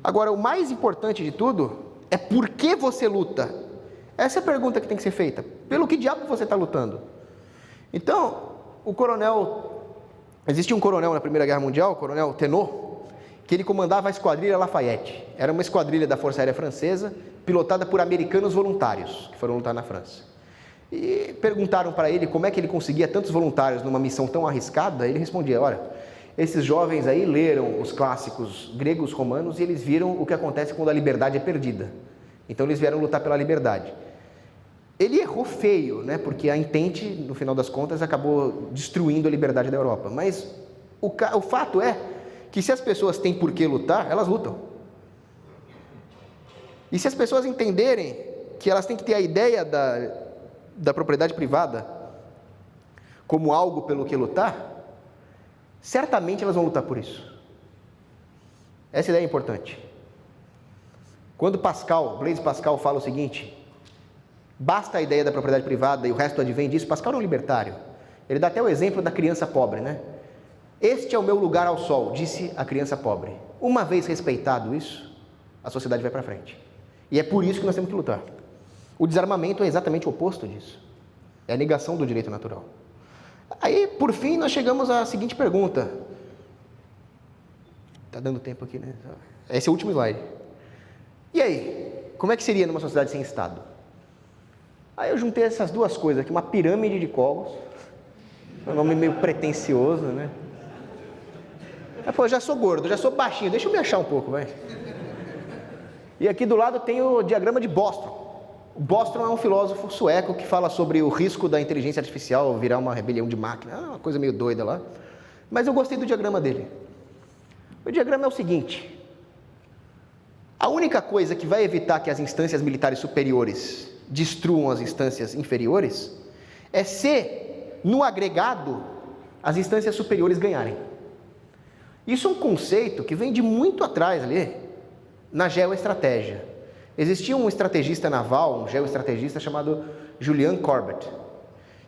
Agora, o mais importante de tudo é por que você luta. Essa é a pergunta que tem que ser feita. Pelo que diabo você está lutando? Então, existia um coronel na Primeira Guerra Mundial, o coronel Tenot, que ele comandava a esquadrilha Lafayette. Era uma esquadrilha da Força Aérea Francesa, pilotada por americanos voluntários, que foram lutar na França. E perguntaram para ele como é que ele conseguia tantos voluntários numa missão tão arriscada. Ele respondia, olha, esses jovens aí leram os clássicos gregos, romanos, e eles viram o que acontece quando a liberdade é perdida. Então eles vieram lutar pela liberdade. Ele errou feio, né? Porque a Entente, no final das contas, acabou destruindo a liberdade da Europa. Mas o fato é que se as pessoas têm por que lutar, elas lutam. E se as pessoas entenderem que elas têm que ter a ideia da propriedade privada como algo pelo que lutar, certamente elas vão lutar por isso. Essa ideia é importante. Quando Blaise Pascal fala o seguinte, basta a ideia da propriedade privada e o resto advém disso, Pascal é um libertário. Ele dá até o exemplo da criança pobre, né? Este é o meu lugar ao sol, disse a criança pobre. Uma vez respeitado isso, a sociedade vai para frente. E é por isso que nós temos que lutar. O desarmamento é exatamente o oposto disso. É a negação do direito natural. Aí, por fim, nós chegamos à seguinte pergunta. Está dando tempo aqui, né? Esse é o último slide. E aí? Como é que seria numa sociedade sem Estado? Aí eu juntei essas duas coisas aqui, uma pirâmide de Cogos, um nome meio pretensioso, né? Aí, pô, eu já sou gordo, já sou baixinho, deixa eu me achar um pouco, vai. E aqui do lado tem o diagrama de Bostrom. O Bostrom é um filósofo sueco que fala sobre o risco da inteligência artificial virar uma rebelião de máquina, uma coisa meio doida lá. Mas eu gostei do diagrama dele. O diagrama é o seguinte: a única coisa que vai evitar que as instâncias militares superiores destruam as instâncias inferiores é se, no agregado, as instâncias superiores ganharem. Isso é um conceito que vem de muito atrás ali, na geoestratégia. Existia um estrategista naval, um geoestrategista chamado Julian Corbett.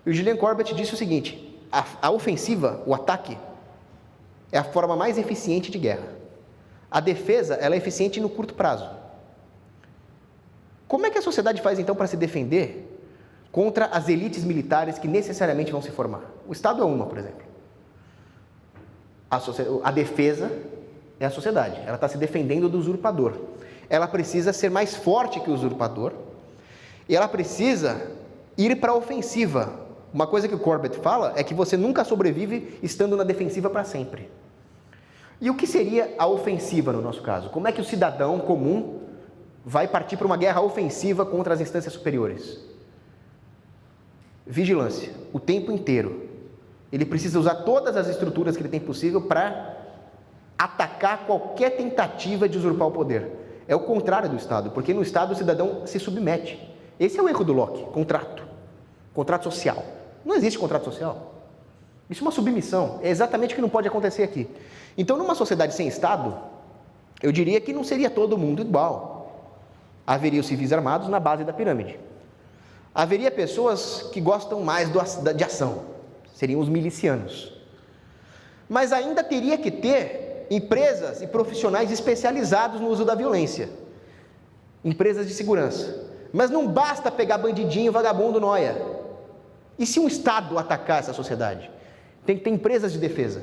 E o Julian Corbett disse o seguinte: a ofensiva, o ataque, é a forma mais eficiente de guerra. A defesa, ela é eficiente no curto prazo. Como é que a sociedade faz então para se defender contra as elites militares que necessariamente vão se formar? O Estado é uma, por exemplo. A defesa é a sociedade, ela está se defendendo do usurpador. Ela precisa ser mais forte que o usurpador, e ela precisa ir para a ofensiva Uma coisa que o Corbett fala é que você nunca sobrevive estando na defensiva para sempre. E o que seria a ofensiva no nosso caso? Como é que o cidadão comum vai partir para uma guerra ofensiva contra as instâncias superiores? Vigilância, o tempo inteiro. Ele precisa usar todas as estruturas que ele tem possível para atacar qualquer tentativa de usurpar o poder. É o contrário do Estado, porque no Estado o cidadão se submete. Esse é o erro do Locke, contrato social. Não existe contrato social. Isso é uma submissão, é exatamente o que não pode acontecer aqui. Então, numa sociedade sem Estado, eu diria que não seria todo mundo igual. Haveria os civis armados na base da pirâmide. Haveria pessoas que gostam mais de ação, seriam os milicianos. Mas ainda teria que ter empresas e profissionais especializados no uso da violência. Empresas de segurança. Mas não basta pegar bandidinho, vagabundo, noia. E se um Estado atacar essa sociedade? Tem que ter empresas de defesa.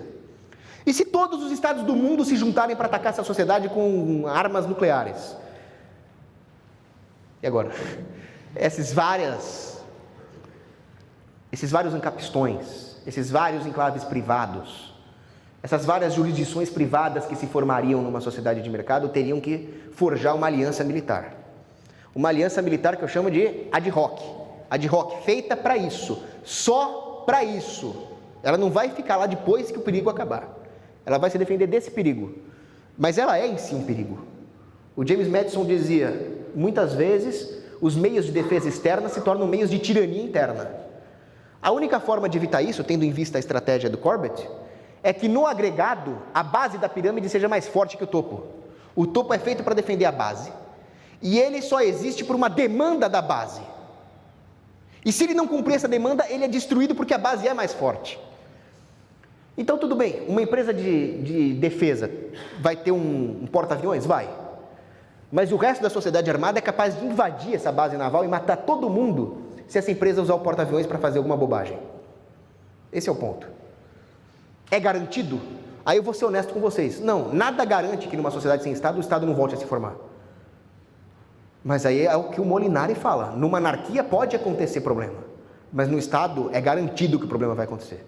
E se todos os Estados do mundo se juntarem para atacar essa sociedade com armas nucleares? E agora? Esses vários encapistões, esses vários enclaves privados, essas várias jurisdições privadas que se formariam numa sociedade de mercado teriam que forjar uma aliança militar. Uma aliança militar que eu chamo de ad hoc, feita para isso, só para isso. Ela não vai ficar lá depois que o perigo acabar. Ela vai se defender desse perigo. Mas ela é em si um perigo. O James Madison dizia, muitas vezes, os meios de defesa externa se tornam meios de tirania interna. A única forma de evitar isso, tendo em vista a estratégia do Corbett, é que no agregado, a base da pirâmide seja mais forte que o topo. O topo é feito para defender a base. E ele só existe por uma demanda da base. E se ele não cumprir essa demanda, ele é destruído porque a base é mais forte. Então, tudo bem, uma empresa de defesa vai ter um porta-aviões? Vai. Mas o resto da sociedade armada é capaz de invadir essa base naval e matar todo mundo se essa empresa usar o porta-aviões para fazer alguma bobagem. Esse é o ponto. É garantido? Aí eu vou ser honesto com vocês. Não, nada garante que numa sociedade sem Estado, o Estado não volte a se formar. Mas aí é o que o Molinari fala. Numa anarquia pode acontecer problema, mas no Estado é garantido que o problema vai acontecer.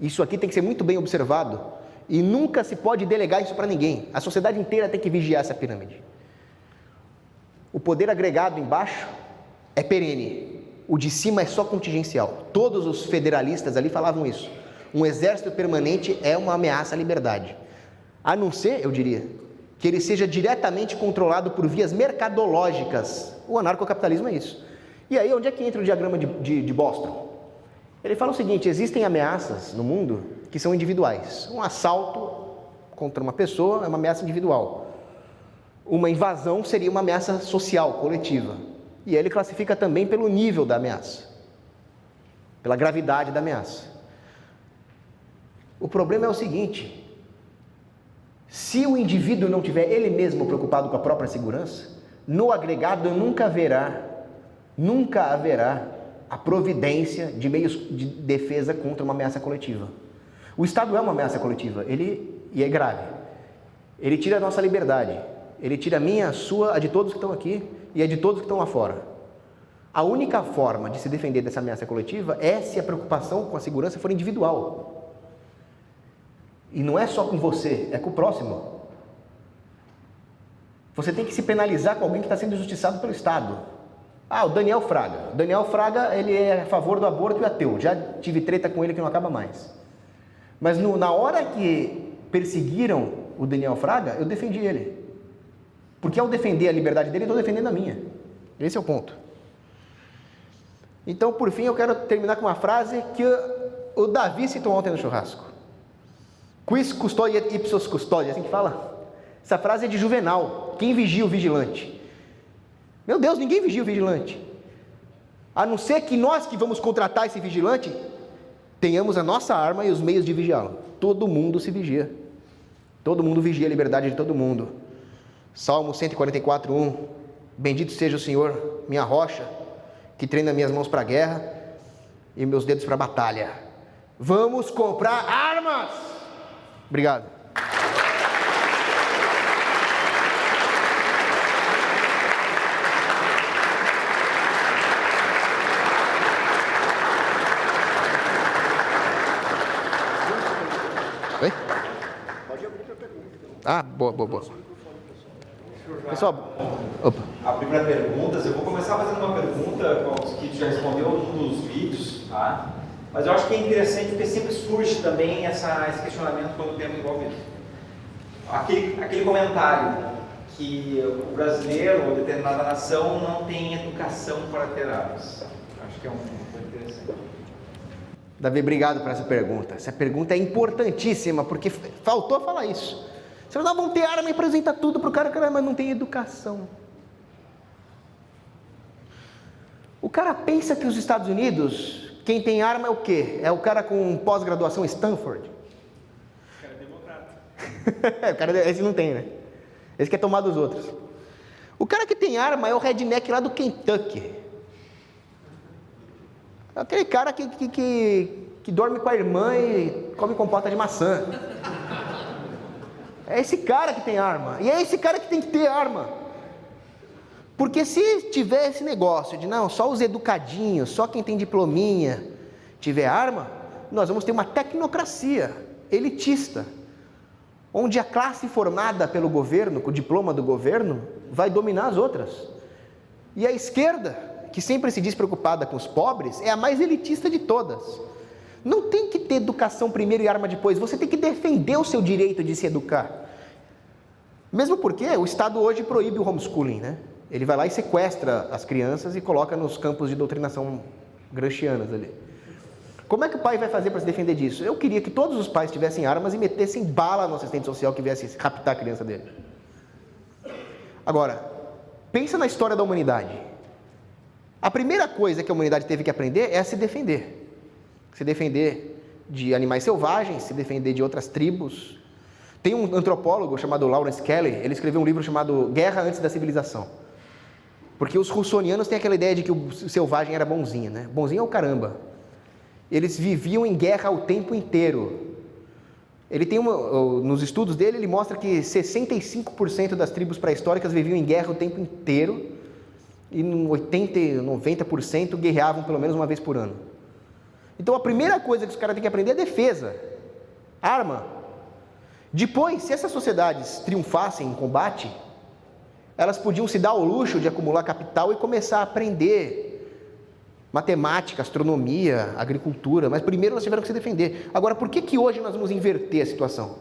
Isso aqui tem que ser muito bem observado e nunca se pode delegar isso para ninguém. A sociedade inteira tem que vigiar essa pirâmide. O poder agregado embaixo é perene, o de cima é só contingencial. Todos os federalistas ali falavam isso. Um exército permanente é uma ameaça à liberdade. A não ser, eu diria, que ele seja diretamente controlado por vias mercadológicas. O anarcocapitalismo é isso. E aí, onde é que entra o diagrama de Bostrom? Ele fala o seguinte, existem ameaças no mundo que são individuais. Um assalto contra uma pessoa é uma ameaça individual. Uma invasão seria uma ameaça social, coletiva. E ele classifica também pelo nível da ameaça, pela gravidade da ameaça. O problema é o seguinte, se o indivíduo não tiver ele mesmo preocupado com a própria segurança, no agregado nunca haverá a providência de meios de defesa contra uma ameaça coletiva. O Estado é uma ameaça coletiva, e é grave. Ele tira a nossa liberdade, ele tira a minha, a sua, a de todos que estão aqui e a de todos que estão lá fora. A única forma de se defender dessa ameaça coletiva é se a preocupação com a segurança for individual. E não é só com você, é com o próximo. Você tem que se penalizar com alguém que está sendo injustiçado pelo Estado. Ah, o Daniel Fraga. O Daniel Fraga, ele é a favor do aborto e ateu. Já tive treta com ele que não acaba mais. Mas na hora que perseguiram o Daniel Fraga, eu defendi ele. Porque ao defender a liberdade dele, eu estou defendendo a minha. Esse é o ponto. Então, por fim, eu quero terminar com uma frase que o Davi citou ontem no churrasco. Quis custodiet ipsos custodiet, assim que fala? Essa frase é de Juvenal. Quem vigia o vigilante? Meu Deus, ninguém vigia o vigilante. A não ser que nós que vamos contratar esse vigilante, tenhamos a nossa arma e os meios de vigiá-lo. Todo mundo se vigia. Todo mundo vigia a liberdade de todo mundo. Salmo 144:1. Bendito seja o Senhor, minha rocha, que treina minhas mãos para a guerra e meus dedos para a batalha. Vamos comprar armas! Obrigado. Ah, boa. Pessoal, opa. A primeira pergunta, eu vou começar fazendo uma pergunta que já respondeu num dos vídeos, tá? Mas eu acho que é interessante porque sempre surge também esse questionamento quando o tema envolve isso. Aquele comentário que o brasileiro ou determinada nação não tem educação para ter armas. Acho que é um ponto interessante. Davi, obrigado por essa pergunta. Essa pergunta é importantíssima, porque faltou falar isso. Você não vão ter arma e apresenta tudo para o cara, mas não tem educação. O cara pensa que os Estados Unidos, quem tem arma é o quê? É o cara com pós-graduação em Stanford? O cara é democrata. Esse não tem, né? Esse quer tomar dos outros. O cara que tem arma é o redneck lá do Kentucky. É aquele cara que dorme com a irmã e come compota de maçã. É esse cara que tem arma. E é esse cara que tem que ter arma. Porque se tiver esse negócio de não, só os educadinhos, só quem tem diplominha tiver arma, nós vamos ter uma tecnocracia elitista, onde a classe formada pelo governo, com o diploma do governo, vai dominar as outras. E a esquerda, que sempre se diz preocupada com os pobres, é a mais elitista de todas. Não tem que ter educação primeiro e arma depois, você tem que defender o seu direito de se educar. Mesmo porque o Estado hoje proíbe o homeschooling, né? Ele vai lá e sequestra as crianças e coloca nos campos de doutrinação gramscianas ali. Como é que o pai vai fazer para se defender disso? Eu queria que todos os pais tivessem armas e metessem bala no assistente social que viesse raptar a criança dele. Agora, pensa na história da humanidade. A primeira coisa que a humanidade teve que aprender é a se defender. Se defender de animais selvagens, se defender de outras tribos. Tem um antropólogo chamado Lawrence Kelly, ele escreveu um livro chamado Guerra Antes da Civilização. Porque os russonianos têm aquela ideia de que o selvagem era bonzinho, né? Bonzinho é o caramba. Eles viviam em guerra o tempo inteiro. Ele tem nos estudos dele, ele mostra que 65% das tribos pré-históricas viviam em guerra o tempo inteiro e 80%, 90% guerreavam pelo menos uma vez por ano. Então a primeira coisa que os caras têm que aprender é defesa, arma. Depois, se essas sociedades triunfassem em combate, elas podiam se dar ao luxo de acumular capital e começar a aprender matemática, astronomia, agricultura, mas primeiro elas tiveram que se defender. Agora, por que hoje nós vamos inverter a situação?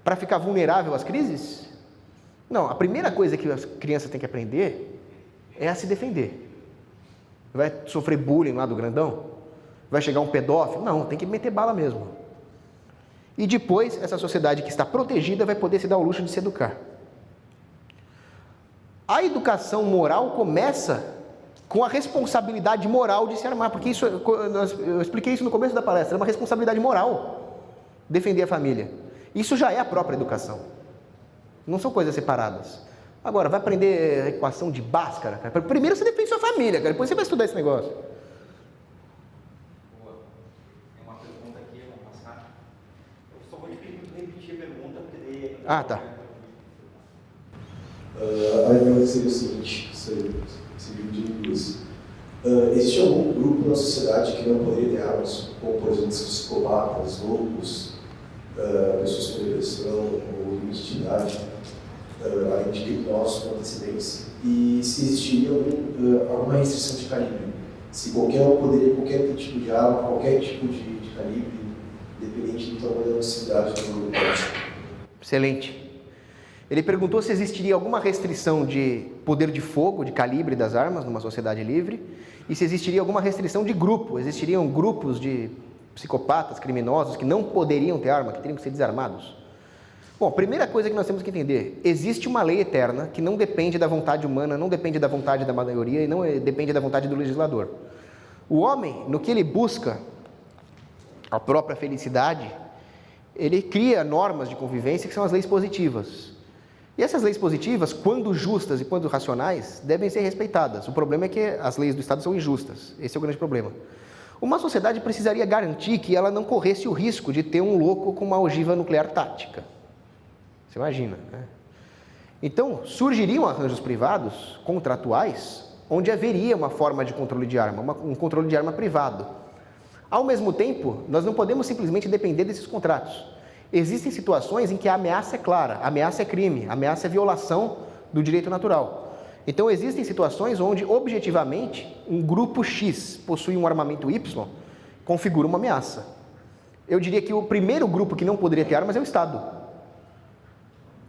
Para ficar vulnerável às crises? Não, a primeira coisa que as crianças têm que aprender é a se defender. Vai sofrer bullying lá do grandão? Vai chegar um pedófilo? Não, tem que meter bala mesmo. E depois, essa sociedade que está protegida vai poder se dar ao luxo de se educar. A educação moral começa com a responsabilidade moral de se armar, porque isso, eu expliquei isso no começo da palestra, é uma responsabilidade moral defender a família. Isso já é a própria educação. Não são coisas separadas. Agora, vai aprender a equação de Bhaskara, cara. Primeiro você defende sua família, cara, depois você vai estudar esse negócio. Boa. Tem uma pergunta aqui, vamos passar. Eu só vou repetir a pergunta, porque daí... Ah, tá. A pergunta seria o seguinte, seria dividido em duas. Existe algum grupo na sociedade que não poderia ter armas, como por exemplo os psicopatas, loucos, pessoas com depressão ou limite de idade, além de criminosos com antecedentes? E se existiria alguma restrição de calibre? Se qualquer um poderia qualquer tipo de arma, qualquer tipo de calibre, independente do tamanho da necessidade do grupo? Excelente. Ele perguntou se existiria alguma restrição de poder de fogo, de calibre das armas numa sociedade livre, e se existiria alguma restrição de grupo, existiriam grupos de psicopatas, criminosos que não poderiam ter arma, que teriam que ser desarmados. Bom, a primeira coisa que nós temos que entender, existe uma lei eterna que não depende da vontade humana, não depende da vontade da maioria e não depende da vontade do legislador. O homem, no que ele busca a própria felicidade, ele cria normas de convivência que são as leis positivas. E essas leis positivas, quando justas e quando racionais, devem ser respeitadas. O problema é que as leis do Estado são injustas. Esse é o grande problema. Uma sociedade precisaria garantir que ela não corresse o risco de ter um louco com uma ogiva nuclear tática. Você imagina, né? Então, surgiriam arranjos privados, contratuais, onde haveria uma forma de controle de arma, um controle de arma privado. Ao mesmo tempo, nós não podemos simplesmente depender desses contratos. Existem situações em que a ameaça é clara, a ameaça é crime, a ameaça é violação do direito natural. Então existem situações onde, objetivamente, um grupo X possui um armamento Y, configura uma ameaça. Eu diria que o primeiro grupo que não poderia ter armas é o Estado.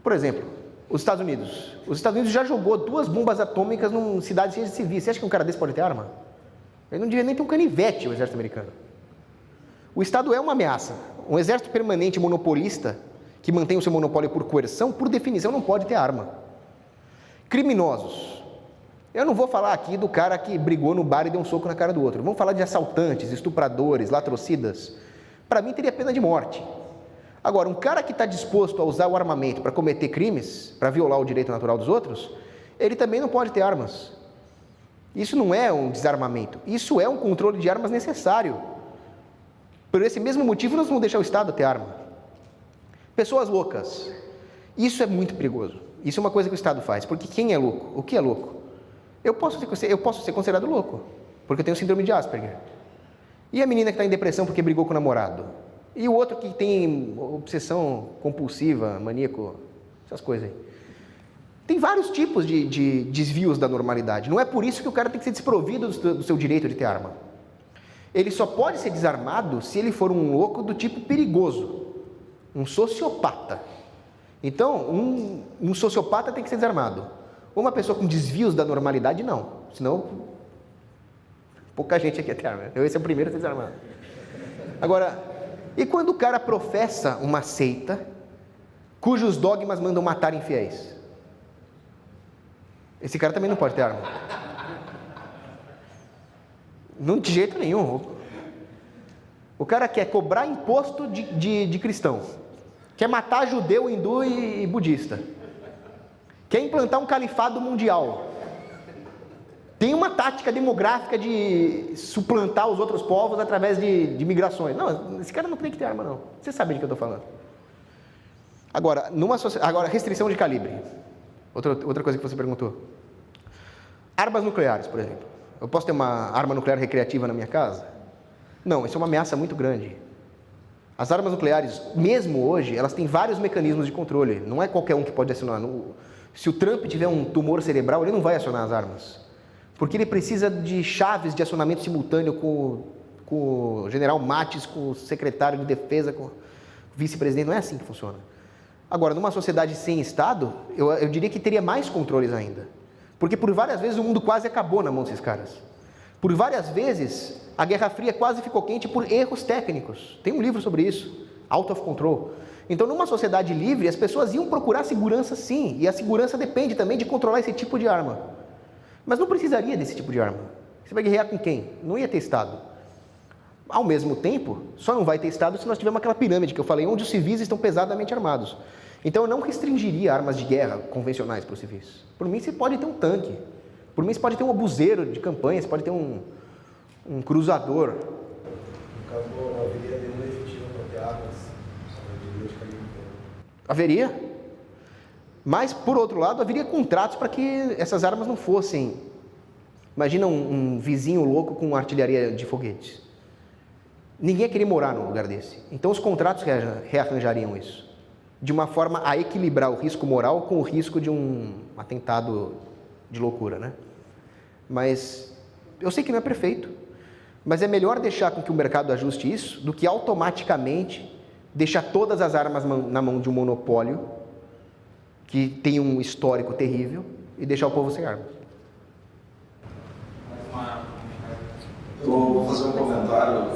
Por exemplo, os Estados Unidos. Os Estados Unidos já jogou 2 bombas atômicas em cidades cheias de civis. Você acha que um cara desse pode ter arma? Ele não devia nem ter um canivete, o exército americano. O Estado é uma ameaça. Um exército permanente monopolista, que mantém o seu monopólio por coerção, por definição, não pode ter arma. Criminosos. Eu não vou falar aqui do cara que brigou no bar e deu um soco na cara do outro. Vamos falar de assaltantes, estupradores, latrocidas. Para mim, teria pena de morte. Agora, um cara que está disposto a usar o armamento para cometer crimes, para violar o direito natural dos outros, ele também não pode ter armas. Isso não é um desarmamento, isso é um controle de armas necessário. Por esse mesmo motivo, nós vamos deixar o Estado ter arma. Pessoas loucas. Isso é muito perigoso. Isso é uma coisa que o Estado faz, porque quem é louco? O que é louco? Eu posso ser considerado louco, porque eu tenho síndrome de Asperger. E a menina que está em depressão porque brigou com o namorado? E o outro que tem obsessão compulsiva, maníaco, essas coisas aí. Tem vários tipos de desvios da normalidade. Não é por isso que o cara tem que ser desprovido do seu direito de ter arma. Ele só pode ser desarmado se ele for um louco do tipo perigoso, um sociopata. Então, um sociopata tem que ser desarmado. Uma pessoa com desvios da normalidade, não. Senão, pouca gente aqui tem arma. Esse é o primeiro a ser desarmado. Agora, e quando o cara professa uma seita cujos dogmas mandam matar infiéis? Esse cara também não pode ter arma. Não, de jeito nenhum. O cara quer cobrar imposto de cristão, quer matar judeu, hindu e budista, quer implantar um califado mundial, tem uma tática demográfica de suplantar os outros povos através de migrações. Não, esse cara não tem que ter arma, não. Vocês sabem do que eu estou falando. Agora, restrição de calibre. Outra coisa que você perguntou. Armas nucleares, por exemplo. Eu posso ter uma arma nuclear recreativa na minha casa? Não, isso é uma ameaça muito grande. As armas nucleares, mesmo hoje, elas têm vários mecanismos de controle. Não é qualquer um que pode acionar. Se o Trump tiver um tumor cerebral, ele não vai acionar as armas. Porque ele precisa de chaves de acionamento simultâneo com o general Mattis, com o secretário de defesa, com o vice-presidente. Não é assim que funciona. Agora, numa sociedade sem Estado, eu diria que teria mais controles ainda. Porque por várias vezes o mundo quase acabou na mão desses caras. Por várias vezes a Guerra Fria quase ficou quente por erros técnicos. Tem um livro sobre isso, Out of Control. Então, numa sociedade livre, as pessoas iam procurar segurança sim. E a segurança depende também de controlar esse tipo de arma. Mas não precisaria desse tipo de arma. Você vai guerrear com quem? Não ia ter Estado. Ao mesmo tempo, só não vai ter Estado se nós tivermos aquela pirâmide que eu falei, onde os civis estão pesadamente armados. Então eu não restringiria armas de guerra convencionais para os civis. Por mim, você pode ter um tanque. Por mim, você pode ter um obuseiro de campanha, você pode ter um cruzador. No caso, não haveria nenhuma efetiva para ter armas de grande calibre. Haveria. Mas, por outro lado, haveria contratos para que essas armas não fossem... Imagina um vizinho louco com artilharia de foguetes. Ninguém ia querer morar num lugar desse. Então, os contratos rearranjariam isso. De uma forma a equilibrar o risco moral com o risco de um atentado de loucura, né? Mas eu sei que não é perfeito, mas é melhor deixar com que o mercado ajuste isso do que automaticamente deixar todas as armas na mão de um monopólio que tem um histórico terrível e deixar o povo sem armas. Eu vou fazer um comentário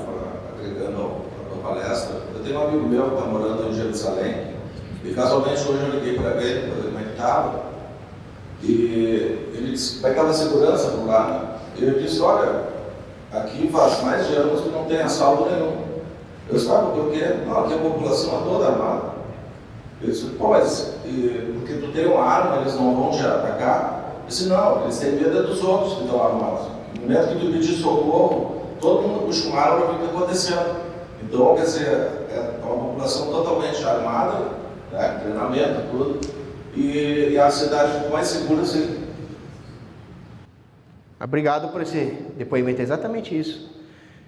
agregando a tua palestra. Eu tenho um amigo meu que está morando em Jerusalém. E casualmente hoje eu liguei para ele como é que estava, e ele disse como é que estava a segurança por lá, né? E eu disse, olha, aqui faz mais de anos que não tem assalto nenhum. Eu disse, por quê? Não, aqui a população é toda armada. Eu disse, pô, mas porque tu tem uma arma, eles não vão te atacar? Eu disse, não, eles têm medo dos outros que estão armados. No momento que tu pedir socorro, todo mundo puxa uma arma para ver o que está acontecendo. Então, quer dizer, é uma população totalmente armada, né, treinamento, tudo, e a cidade ficou mais segura assim. Obrigado por esse depoimento, é exatamente isso.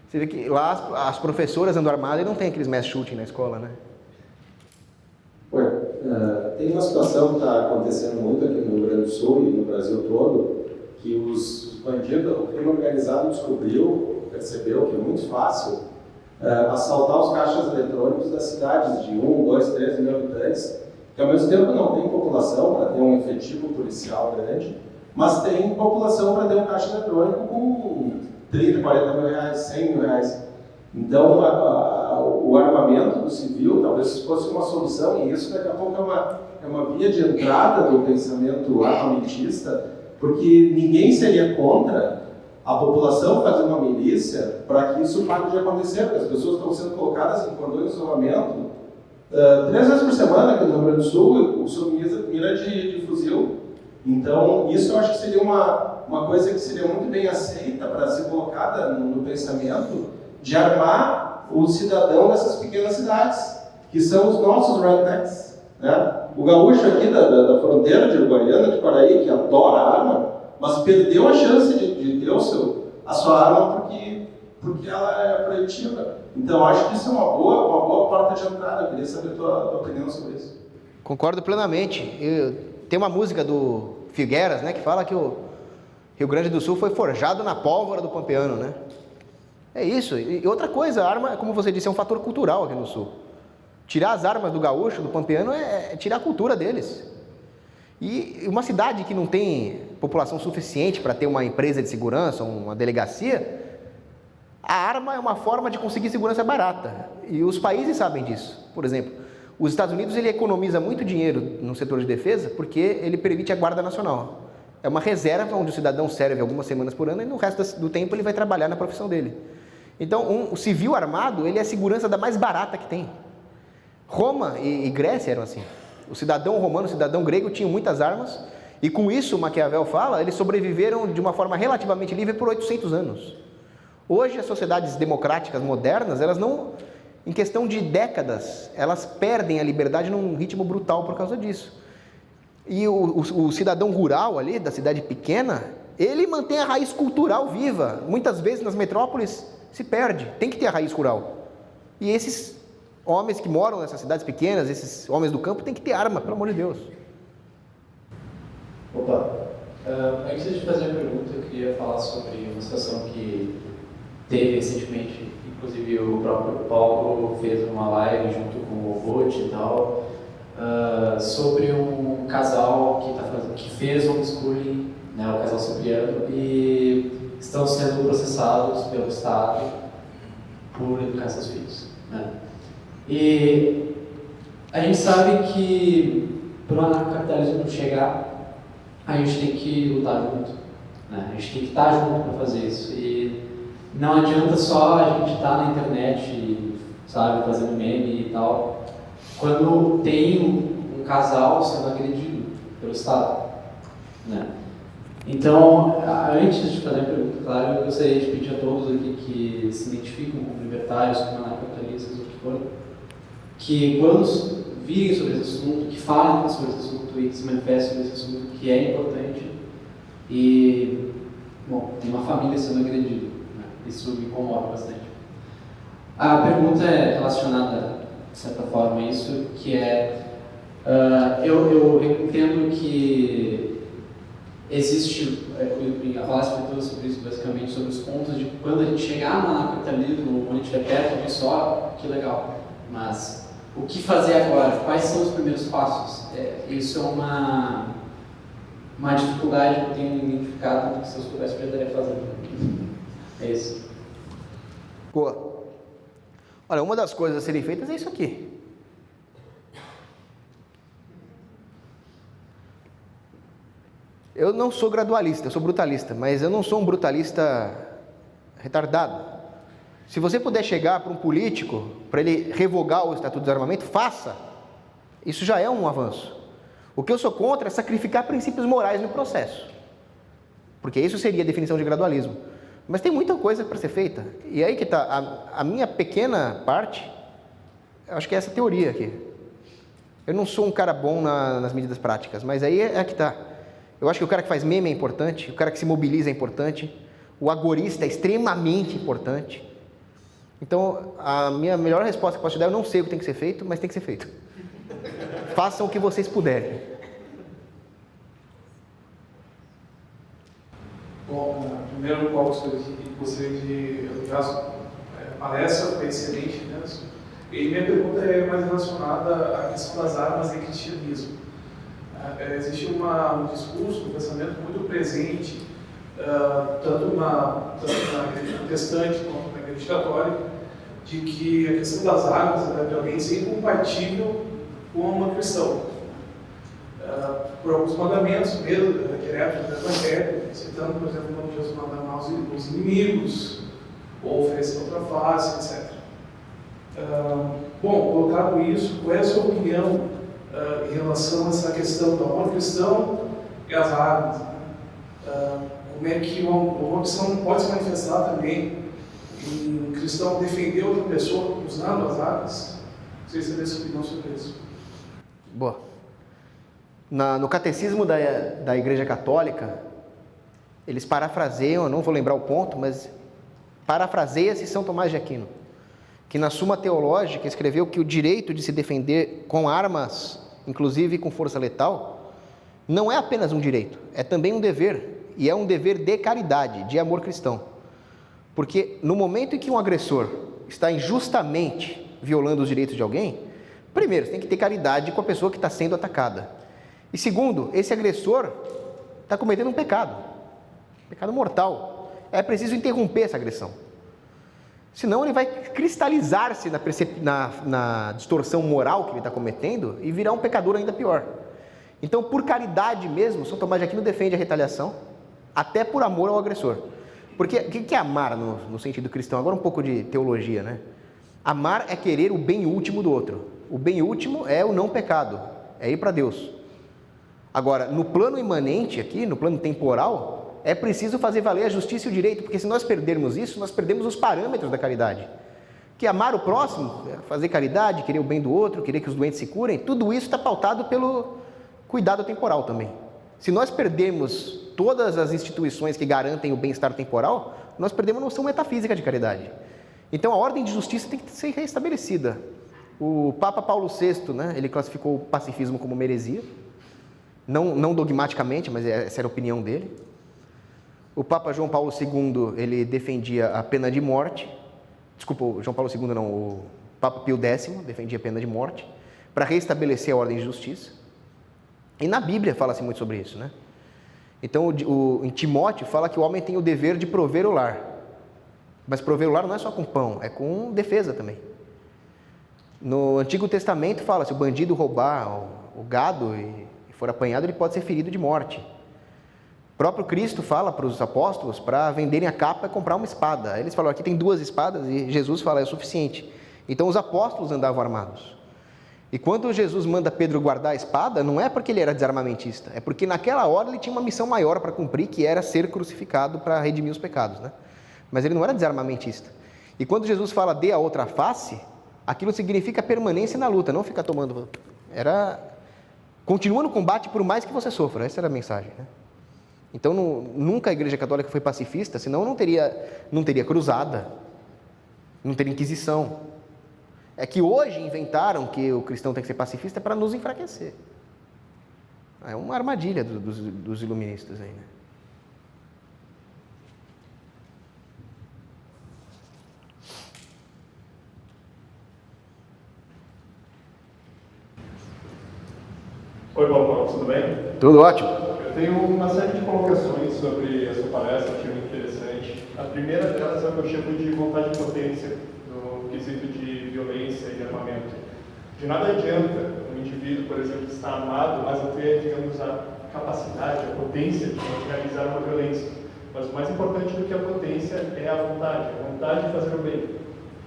Você vê que lá as professoras andam armadas e não tem aqueles mass shooting na escola, né? Tem uma situação que está acontecendo muito aqui no Rio Grande do Sul e no Brasil todo, que os bandidos, o crime organizado percebeu que é muito fácil assaltar os caixas eletrônicos das cidades de 1, 2, 3 mil habitantes, que ao mesmo tempo não tem população para ter um efetivo policial grande, mas tem população para ter um caixa eletrônico com 30, 40 mil reais, 100 mil reais. Então, o armamento do civil talvez fosse uma solução, e isso daqui a pouco é uma via de entrada do pensamento armamentista, porque ninguém seria contra a população fazer uma milícia para que isso pare de acontecer, porque as pessoas estão sendo colocadas em cordões de isolamento 3 vezes por semana aqui no Rio Grande do Sul, o senhor mira de fuzil. Então, isso eu acho que seria uma coisa que seria muito bem aceita para ser colocada no pensamento de armar o cidadão dessas pequenas cidades, que são os nossos rednecks, né? O gaúcho aqui da fronteira de Uruguaiana, de Paraí, que adora a arma, mas perdeu a chance de ter a sua arma porque ela é proibitiva. Então, acho que isso é uma boa porta de entrada. Eu queria saber a tua opinião sobre isso. Concordo plenamente. Tem uma música do Figueiras, né, que fala que o Rio Grande do Sul foi forjado na pólvora do pampeano, né? É isso. E outra coisa, a arma, como você disse, é um fator cultural aqui no Sul. Tirar as armas do gaúcho, do pampeano, é tirar a cultura deles. E uma cidade que não tem população suficiente para ter uma empresa de segurança, uma delegacia, a arma é uma forma de conseguir segurança barata. E os países sabem disso. Por exemplo, os Estados Unidos ele economiza muito dinheiro no setor de defesa porque ele permite a Guarda Nacional. É uma reserva onde o cidadão serve algumas semanas por ano e no resto do tempo ele vai trabalhar na profissão dele. Então, o civil armado, ele é a segurança da mais barata que tem. Roma e Grécia eram assim. O cidadão romano, o cidadão grego tinham muitas armas e com isso, Maquiavel fala, eles sobreviveram de uma forma relativamente livre por 800 anos. Hoje, as sociedades democráticas modernas, elas não, em questão de décadas, elas perdem a liberdade num ritmo brutal por causa disso. E o cidadão rural ali, da cidade pequena, ele mantém a raiz cultural viva. Muitas vezes nas metrópoles se perde, tem que ter a raiz rural. E esses homens que moram nessas cidades pequenas, esses homens do campo, tem que ter arma, pelo amor de Deus. Opa, antes de fazer a pergunta, eu queria falar sobre uma situação que teve recentemente, inclusive o próprio Paulo fez uma live junto com o Vote e tal, sobre um casal que fez homeschooling, né, o casal Cipriano, e estão sendo processados pelo Estado por educar seus filhos, né? E a gente sabe que para o anarcocapitalismo chegar, a gente tem que lutar junto, né? A gente tem que estar junto para fazer isso. E não adianta só a gente estar na internet, sabe, fazendo meme e tal, quando tem um casal sendo agredido pelo Estado, né? Então, antes de fazer a pergunta, claro, eu gostaria de pedir a todos aqui que se identificam como libertários, como anarcocapitalistas, ou o que for, que quando virem sobre esse assunto, que falem sobre esse assunto e que se manifestem sobre esse assunto, que é importante. E, bom, tem uma família sendo agredida, né? Isso me incomoda bastante. A pergunta é relacionada, de certa forma, a isso, que é, eu entendo que existe, a falácia foi toda sobre isso, basicamente, sobre os pontos de quando a gente chegar no anarcocapitalismo, quando a gente estiver perto disso, ó, que legal, mas o que fazer agora? Quais são os primeiros passos? Isso é uma dificuldade que eu tenho identificado, que se eu soubesse, eu já estaria fazendo. É isso. Boa. Olha, uma das coisas a serem feitas é isso aqui. Eu não sou gradualista, eu sou brutalista, mas eu não sou um brutalista retardado. Se você puder chegar para um político, para ele revogar o Estatuto do Desarmamento, faça. Isso já é um avanço. O que eu sou contra é sacrificar princípios morais no processo, porque isso seria a definição de gradualismo. Mas tem muita coisa para ser feita. E aí que está, a minha pequena parte, eu acho que é essa teoria aqui. Eu não sou um cara bom nas medidas práticas, mas aí é que está. Eu acho que o cara que faz meme é importante, o cara que se mobiliza é importante, o agorista é extremamente importante. Então, a minha melhor resposta que posso te dar, eu não sei o que tem que ser feito, mas tem que ser feito. façam o que vocês puderem. Bom, primeiro, Paulo, gostaria de, no caso, a palestra foi excelente, né? E minha pergunta é mais relacionada à questão das armas em cristianismo. Existe um discurso, um pensamento muito presente, tanto na igreja protestante quanto na igreja católica, de que a questão das armas deve alguém ser incompatível com uma cristão. Por alguns mandamentos mesmo, direto do Evangelho, citando, por exemplo, quando Jesus manda amar os inimigos, ou oferecer outra face, etc. Bom, colocado isso, qual é a sua opinião em relação a essa questão do amor cristão e as armas? Como é que o amor cristão pode se manifestar também em um cristão defender outra pessoa usando as armas? Não sei se você tem sua opinião sobre isso. Boa. No catecismo da Igreja Católica, eles parafraseiam, eu não vou lembrar o ponto, mas parafraseia-se São Tomás de Aquino, que na Suma Teológica escreveu que o direito de se defender com armas, inclusive com força letal, não é apenas um direito, é também um dever, e é um dever de caridade, de amor cristão. Porque no momento em que um agressor está injustamente violando os direitos de alguém, primeiro, você tem que ter caridade com a pessoa que está sendo atacada. E segundo, esse agressor está cometendo um pecado mortal. É preciso interromper essa agressão. Senão ele vai cristalizar-se na distorção moral que ele está cometendo e virar um pecador ainda pior. Então, por caridade mesmo, São Tomás de Aquino defende a retaliação, até por amor ao agressor. Porque o que é amar no sentido cristão? Agora um pouco de teologia, né? Amar é querer o bem último do outro. O bem último é o não pecado, é ir para Deus. Agora, no plano imanente aqui, no plano temporal, é preciso fazer valer a justiça e o direito, porque se nós perdermos isso, nós perdemos os parâmetros da caridade. Que amar o próximo, fazer caridade, querer o bem do outro, querer que os doentes se curem, tudo isso está pautado pelo cuidado temporal também. Se nós perdermos todas as instituições que garantem o bem-estar temporal, nós perdemos a noção metafísica de caridade. Então a ordem de justiça tem que ser restabelecida. O Papa Paulo VI, né, ele classificou o pacifismo como uma heresia, não dogmaticamente, mas essa era a opinião dele. O Papa João Paulo II, ele defendia a pena de morte. Desculpa, o João Paulo II não, o Papa Pio X defendia a pena de morte para restabelecer a ordem de justiça. E na Bíblia fala-se muito sobre isso, né? Então, em Timóteo fala que o homem tem o dever de prover o lar. Mas prover o lar não é só com pão, é com defesa também. No Antigo Testamento fala, se o bandido roubar o gado e for apanhado, ele pode ser ferido de morte. O próprio Cristo fala para os apóstolos para venderem a capa e comprar uma espada. Aí eles falam, aqui tem 2 espadas, e Jesus fala, é o suficiente. Então os apóstolos andavam armados. E quando Jesus manda Pedro guardar a espada, não é porque ele era desarmamentista, é porque naquela hora ele tinha uma missão maior para cumprir, que era ser crucificado para redimir os pecados, né? Mas ele não era desarmamentista. E quando Jesus fala dê a outra face, aquilo significa permanência na luta, não ficar tomando... Continua no combate por mais que você sofra, essa era a mensagem, né? Então nunca a Igreja Católica foi pacifista, senão não teria cruzada, não teria inquisição. É que hoje inventaram que o cristão tem que ser pacifista para nos enfraquecer. É uma armadilha dos iluministas aí, né? Oi, Paulo, tudo bem? Tudo ótimo. Eu tenho uma série de colocações sobre a sua palestra, achei muito interessante. A primeira delas é o que eu chamo de vontade de potência, no quesito de violência e armamento. De nada adianta um indivíduo, por exemplo, estar armado, mas não ter, digamos, a capacidade, a potência de realizar uma violência. Mas o mais importante do que a potência é a vontade de fazer o bem.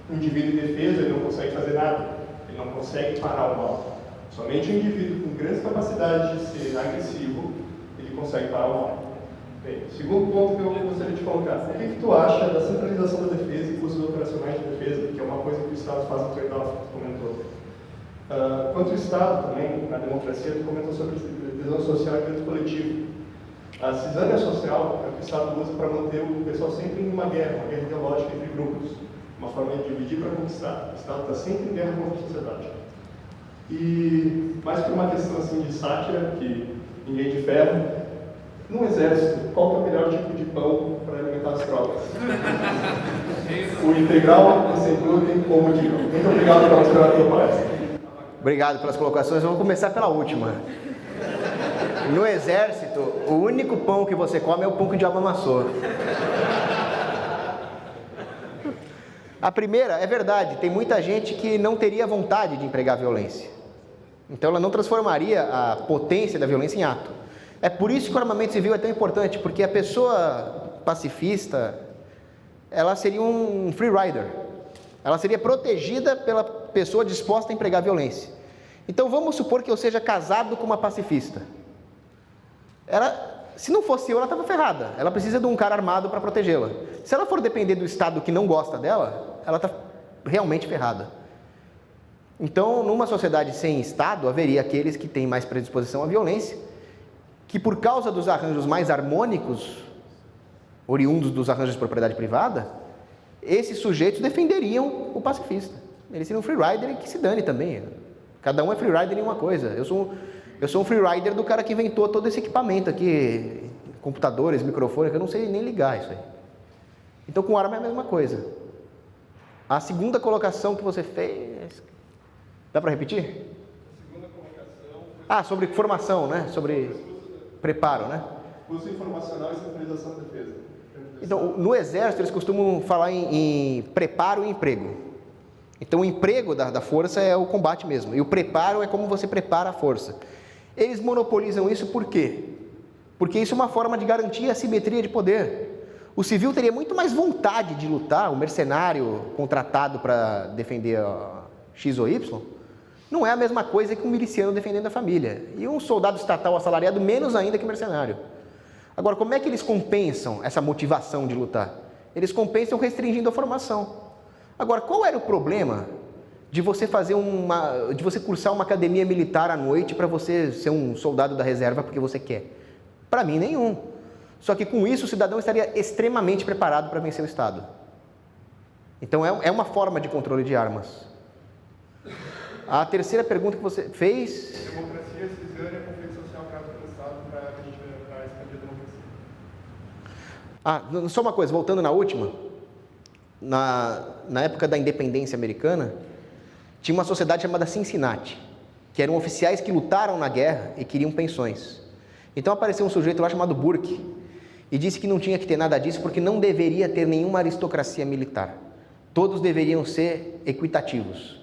Um indivíduo em defesa, ele não consegue fazer nada, ele não consegue parar o mal. Somente um indivíduo com grande capacidade de ser agressivo, ele consegue parar o mal. Bem, o segundo ponto que eu gostaria de colocar, o que tu acha da centralização da defesa e cursos operacionais de defesa, que é uma coisa que o Estado faz no trade-off, que tu comentou. Quanto ao Estado também, na democracia, tu comentou sobre decisão social e direito coletivo. A cisânia social é o que o Estado usa para manter o pessoal sempre em uma guerra ideológica entre grupos, uma forma de dividir para conquistar. O Estado está sempre em guerra contra a sociedade. E mais por uma questão assim de sátira, que ninguém de ferro, no exército, qual que é o melhor tipo de pão para alimentar as tropas? O integral, o sem glúten ou o digão? Muito obrigado pela sua palestra. Obrigado pelas colocações. Eu vou começar pela última. No exército, o único pão que você come é o pão que o diabo amassou. A primeira, é verdade, tem muita gente que não teria vontade de empregar violência. Então ela não transformaria a potência da violência em ato. É por isso que o armamento civil é tão importante, porque a pessoa pacifista, ela seria um free rider. Ela seria protegida pela pessoa disposta a empregar violência. Então vamos supor que eu seja casado com uma pacifista. Se não fosse eu, ela estava ferrada. Ela precisa de um cara armado para protegê-la. Se ela for depender do Estado que não gosta dela, ela está realmente ferrada. Então, numa sociedade sem Estado, haveria aqueles que têm mais predisposição à violência, que por causa dos arranjos mais harmônicos, oriundos dos arranjos de propriedade privada, esses sujeitos defenderiam o pacifista. Eles seriam um free rider e que se dane também. Cada um é free rider em uma coisa. Eu sou um free rider do cara que inventou todo esse equipamento aqui, computadores, microfones, que eu não sei nem ligar isso aí. Então, com arma é a mesma coisa. A segunda colocação que você fez... Dá para repetir? A segunda colocação... Sobre formação, né? Sobre preparo, né? Uso informacional e centralização da defesa. Então, no Exército, eles costumam falar em preparo e emprego. Então, o emprego da força é o combate mesmo. E o preparo é como você prepara a força. Eles monopolizam isso por quê? Porque isso é uma forma de garantir a simetria de poder. O civil teria muito mais vontade de lutar, o mercenário contratado para defender X ou Y, não é a mesma coisa que um miliciano defendendo a família. E um soldado estatal assalariado menos ainda que mercenário. Agora, como é que eles compensam essa motivação de lutar? Eles compensam restringindo a formação. Agora, qual era o problema de você cursar uma academia militar à noite para você ser um soldado da reserva porque você quer? Para mim, nenhum. Só que com isso o cidadão estaria extremamente preparado para vencer o Estado. Então é uma forma de controle de armas. A terceira pergunta que você fez... Democracia, cisânia, conflito social, caso do Estado, para expandir a democracia. Só uma coisa, voltando na última. Na época da independência americana, tinha uma sociedade chamada Cincinnati, que eram oficiais que lutaram na guerra e queriam pensões. Então apareceu um sujeito lá chamado Burke e disse que não tinha que ter nada disso porque não deveria ter nenhuma aristocracia militar. Todos deveriam ser equitativos.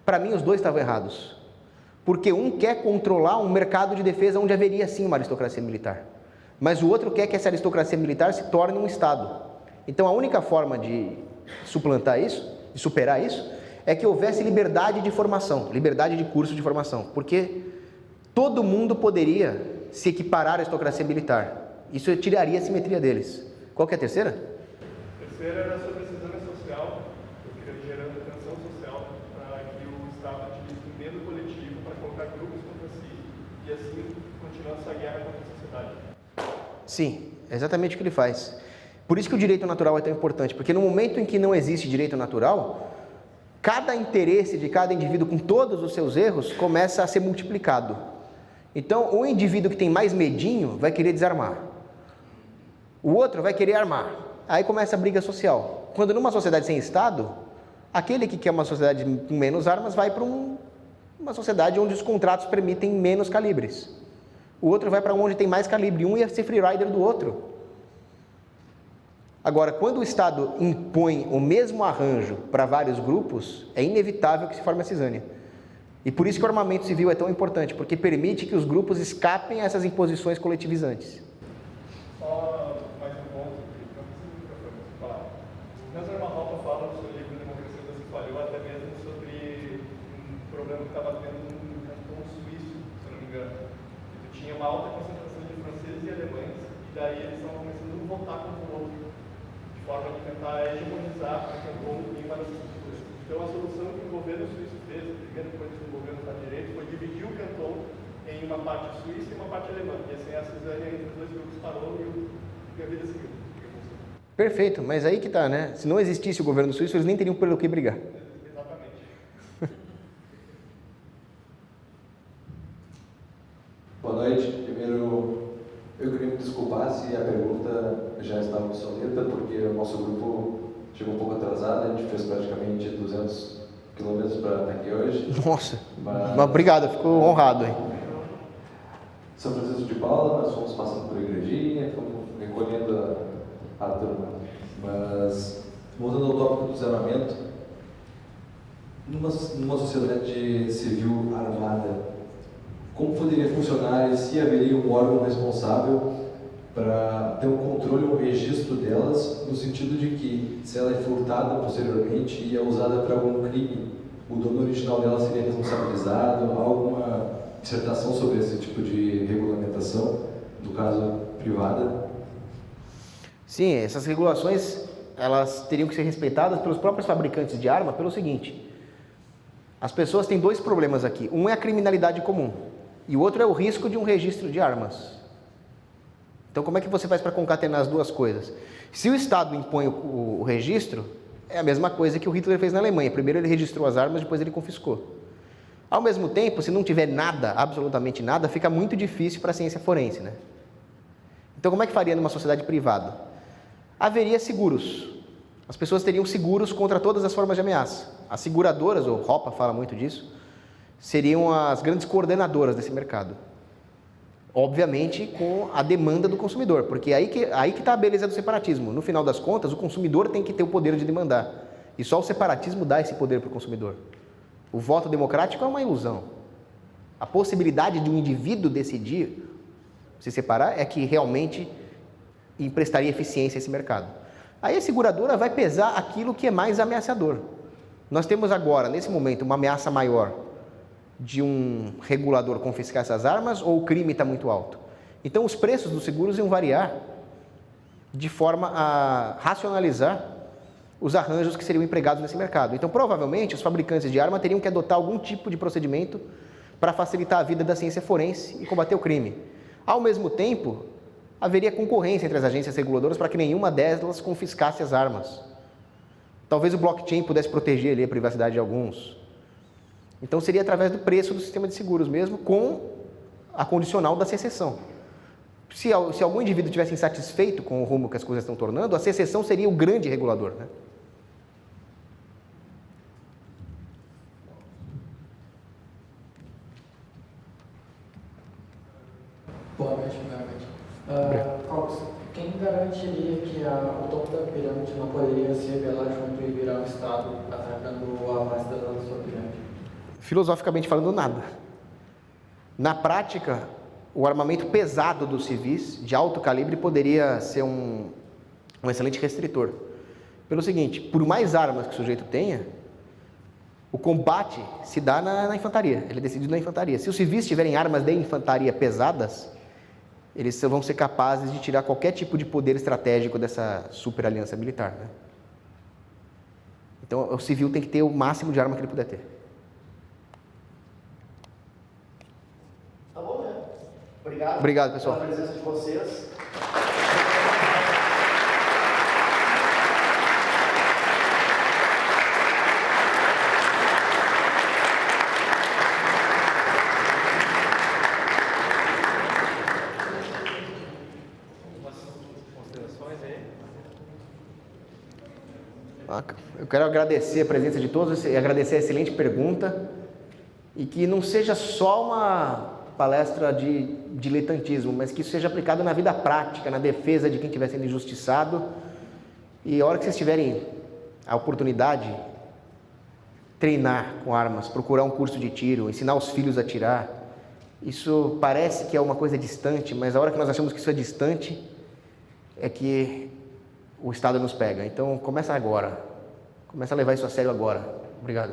Para mim, os dois estavam errados, porque um quer controlar um mercado de defesa onde haveria sim uma aristocracia militar, mas o outro quer que essa aristocracia militar se torne um Estado. Então a única forma de suplantar isso, de superar isso, é que houvesse liberdade de formação, liberdade de curso de formação, porque todo mundo poderia se equiparar à aristocracia militar. Isso tiraria a simetria deles. Qual que é a terceira? A terceira era sobre a cisânia social, porque gerando tensão social para que o Estado utilize o medo coletivo para colocar grupos contra si e assim continuar essa guerra contra a sociedade. Sim, é exatamente o que ele faz. Por isso que o direito natural é tão importante, porque no momento em que não existe direito natural, cada interesse de cada indivíduo com todos os seus erros começa a ser multiplicado. Então, o indivíduo que tem mais medinho vai querer desarmar. O outro vai querer armar. Aí começa a briga social. Quando numa sociedade sem Estado, aquele que quer uma sociedade com menos armas vai para uma sociedade onde os contratos permitem menos calibres. O outro vai para onde tem mais calibre. Um ia ser free rider do outro. Agora, quando o Estado impõe o mesmo arranjo para vários grupos, é inevitável que se forme a cisânia. E por isso que o armamento civil é tão importante, porque permite que os grupos escapem a essas imposições coletivizantes. Só mais um ponto, não precisa do microfone para falar. O Nelson Marropa fala no seu livro Democracia que você falhou, até mesmo sobre um problema que estava tendo no canton suíço, se não me engano. Que tinha uma alta concentração de franceses e alemães, e daí eles estavam começando a votar contra o outro, de forma de tentar hegemonizar o canton em várias estruturas. Então a solução que o governo suíço fez, a primeira coisa que o governo está direito, foi dividir o canton em uma parte suíça e uma parte alemã. E assim a cisânia entre os dois grupos parou e a vida seguiu. Perfeito, mas aí que tá, né? Se não existisse o governo suíço, eles nem teriam pelo que brigar. Exatamente. noite. Primeiro, eu queria me desculpar se a pergunta já estava obsoleta, porque o nosso grupo chegou um pouco atrasado, a gente fez praticamente 200 quilômetros para estar aqui hoje. Nossa, mas obrigado, fico honrado. Hein? São Francisco de Paula, nós fomos passando por igrejinha, fomos recolhendo a turma. Mas, voltando ao tópico do desarmamento, numa sociedade civil armada, como poderia funcionar e se haveria um órgão responsável para ter um controle, um registro delas, no sentido de que, se ela é furtada posteriormente e é usada para algum crime, o dono original dela seria responsabilizado? Há alguma dissertação sobre esse tipo de regulamentação, no caso privada? Sim, essas regulações, elas teriam que ser respeitadas pelos próprios fabricantes de arma pelo seguinte: as pessoas têm dois problemas aqui. Um é a criminalidade comum e o outro é o risco de um registro de armas. Então, como é que você faz para concatenar as duas coisas? Se o Estado impõe o registro, é a mesma coisa que o Hitler fez na Alemanha. Primeiro ele registrou as armas, depois ele confiscou. Ao mesmo tempo, se não tiver nada, absolutamente nada, fica muito difícil para a ciência forense, né? Então, como é que faria numa sociedade privada? Haveria seguros. As pessoas teriam seguros contra todas as formas de ameaça. As seguradoras, o Hoppe fala muito disso, seriam as grandes coordenadoras desse mercado. Obviamente, com a demanda do consumidor, porque aí que está a beleza do separatismo. No final das contas, o consumidor tem que ter o poder de demandar. E só o separatismo dá esse poder para o consumidor. O voto democrático é uma ilusão. A possibilidade de um indivíduo decidir se separar é que realmente emprestaria eficiência a esse mercado. Aí a seguradora vai pesar aquilo que é mais ameaçador. Nós temos agora, nesse momento, uma ameaça maior de um regulador confiscar essas armas ou o crime está muito alto? Então os preços dos seguros iam variar de forma a racionalizar os arranjos que seriam empregados nesse mercado. Então provavelmente os fabricantes de arma teriam que adotar algum tipo de procedimento para facilitar a vida da ciência forense e combater o crime. Ao mesmo tempo, haveria concorrência entre as agências reguladoras para que nenhuma delas confiscasse as armas. Talvez o blockchain pudesse proteger ali a privacidade de alguns. Então seria através do preço do sistema de seguros mesmo, com a condicional da secessão. Se algum indivíduo estivesse insatisfeito com o rumo que as coisas estão tornando, a secessão seria o grande regulador, né? Boa noite, primeiramente. Cox, quem garantiria que o topo da pirâmide não poderia se rebelar junto e virar um Estado atacando a base da sua pirâmide? Filosoficamente falando, nada. Na prática, o armamento pesado dos civis, de alto calibre, poderia ser um excelente restritor. Pelo seguinte, por mais armas que o sujeito tenha, o combate se dá na infantaria, ele é decidido na infantaria. Se os civis tiverem armas de infantaria pesadas, eles vão ser capazes de tirar qualquer tipo de poder estratégico dessa super aliança militar, né? Então, o civil tem que ter o máximo de arma que ele puder ter. Tá bom, né? Obrigado. Obrigado, pessoal. Pela presença de vocês. Eu quero agradecer a presença de todos e agradecer a excelente pergunta e que não seja só uma palestra de diletantismo, mas que isso seja aplicado na vida prática, na defesa de quem estiver sendo injustiçado. E a hora que vocês tiverem a oportunidade, treinar com armas, procurar um curso de tiro, ensinar os filhos a atirar. Isso parece que é uma coisa distante, mas a hora que nós achamos que isso é distante é que o Estado nos pega. Então, começa agora. Começa a levar isso a sério agora. Obrigado.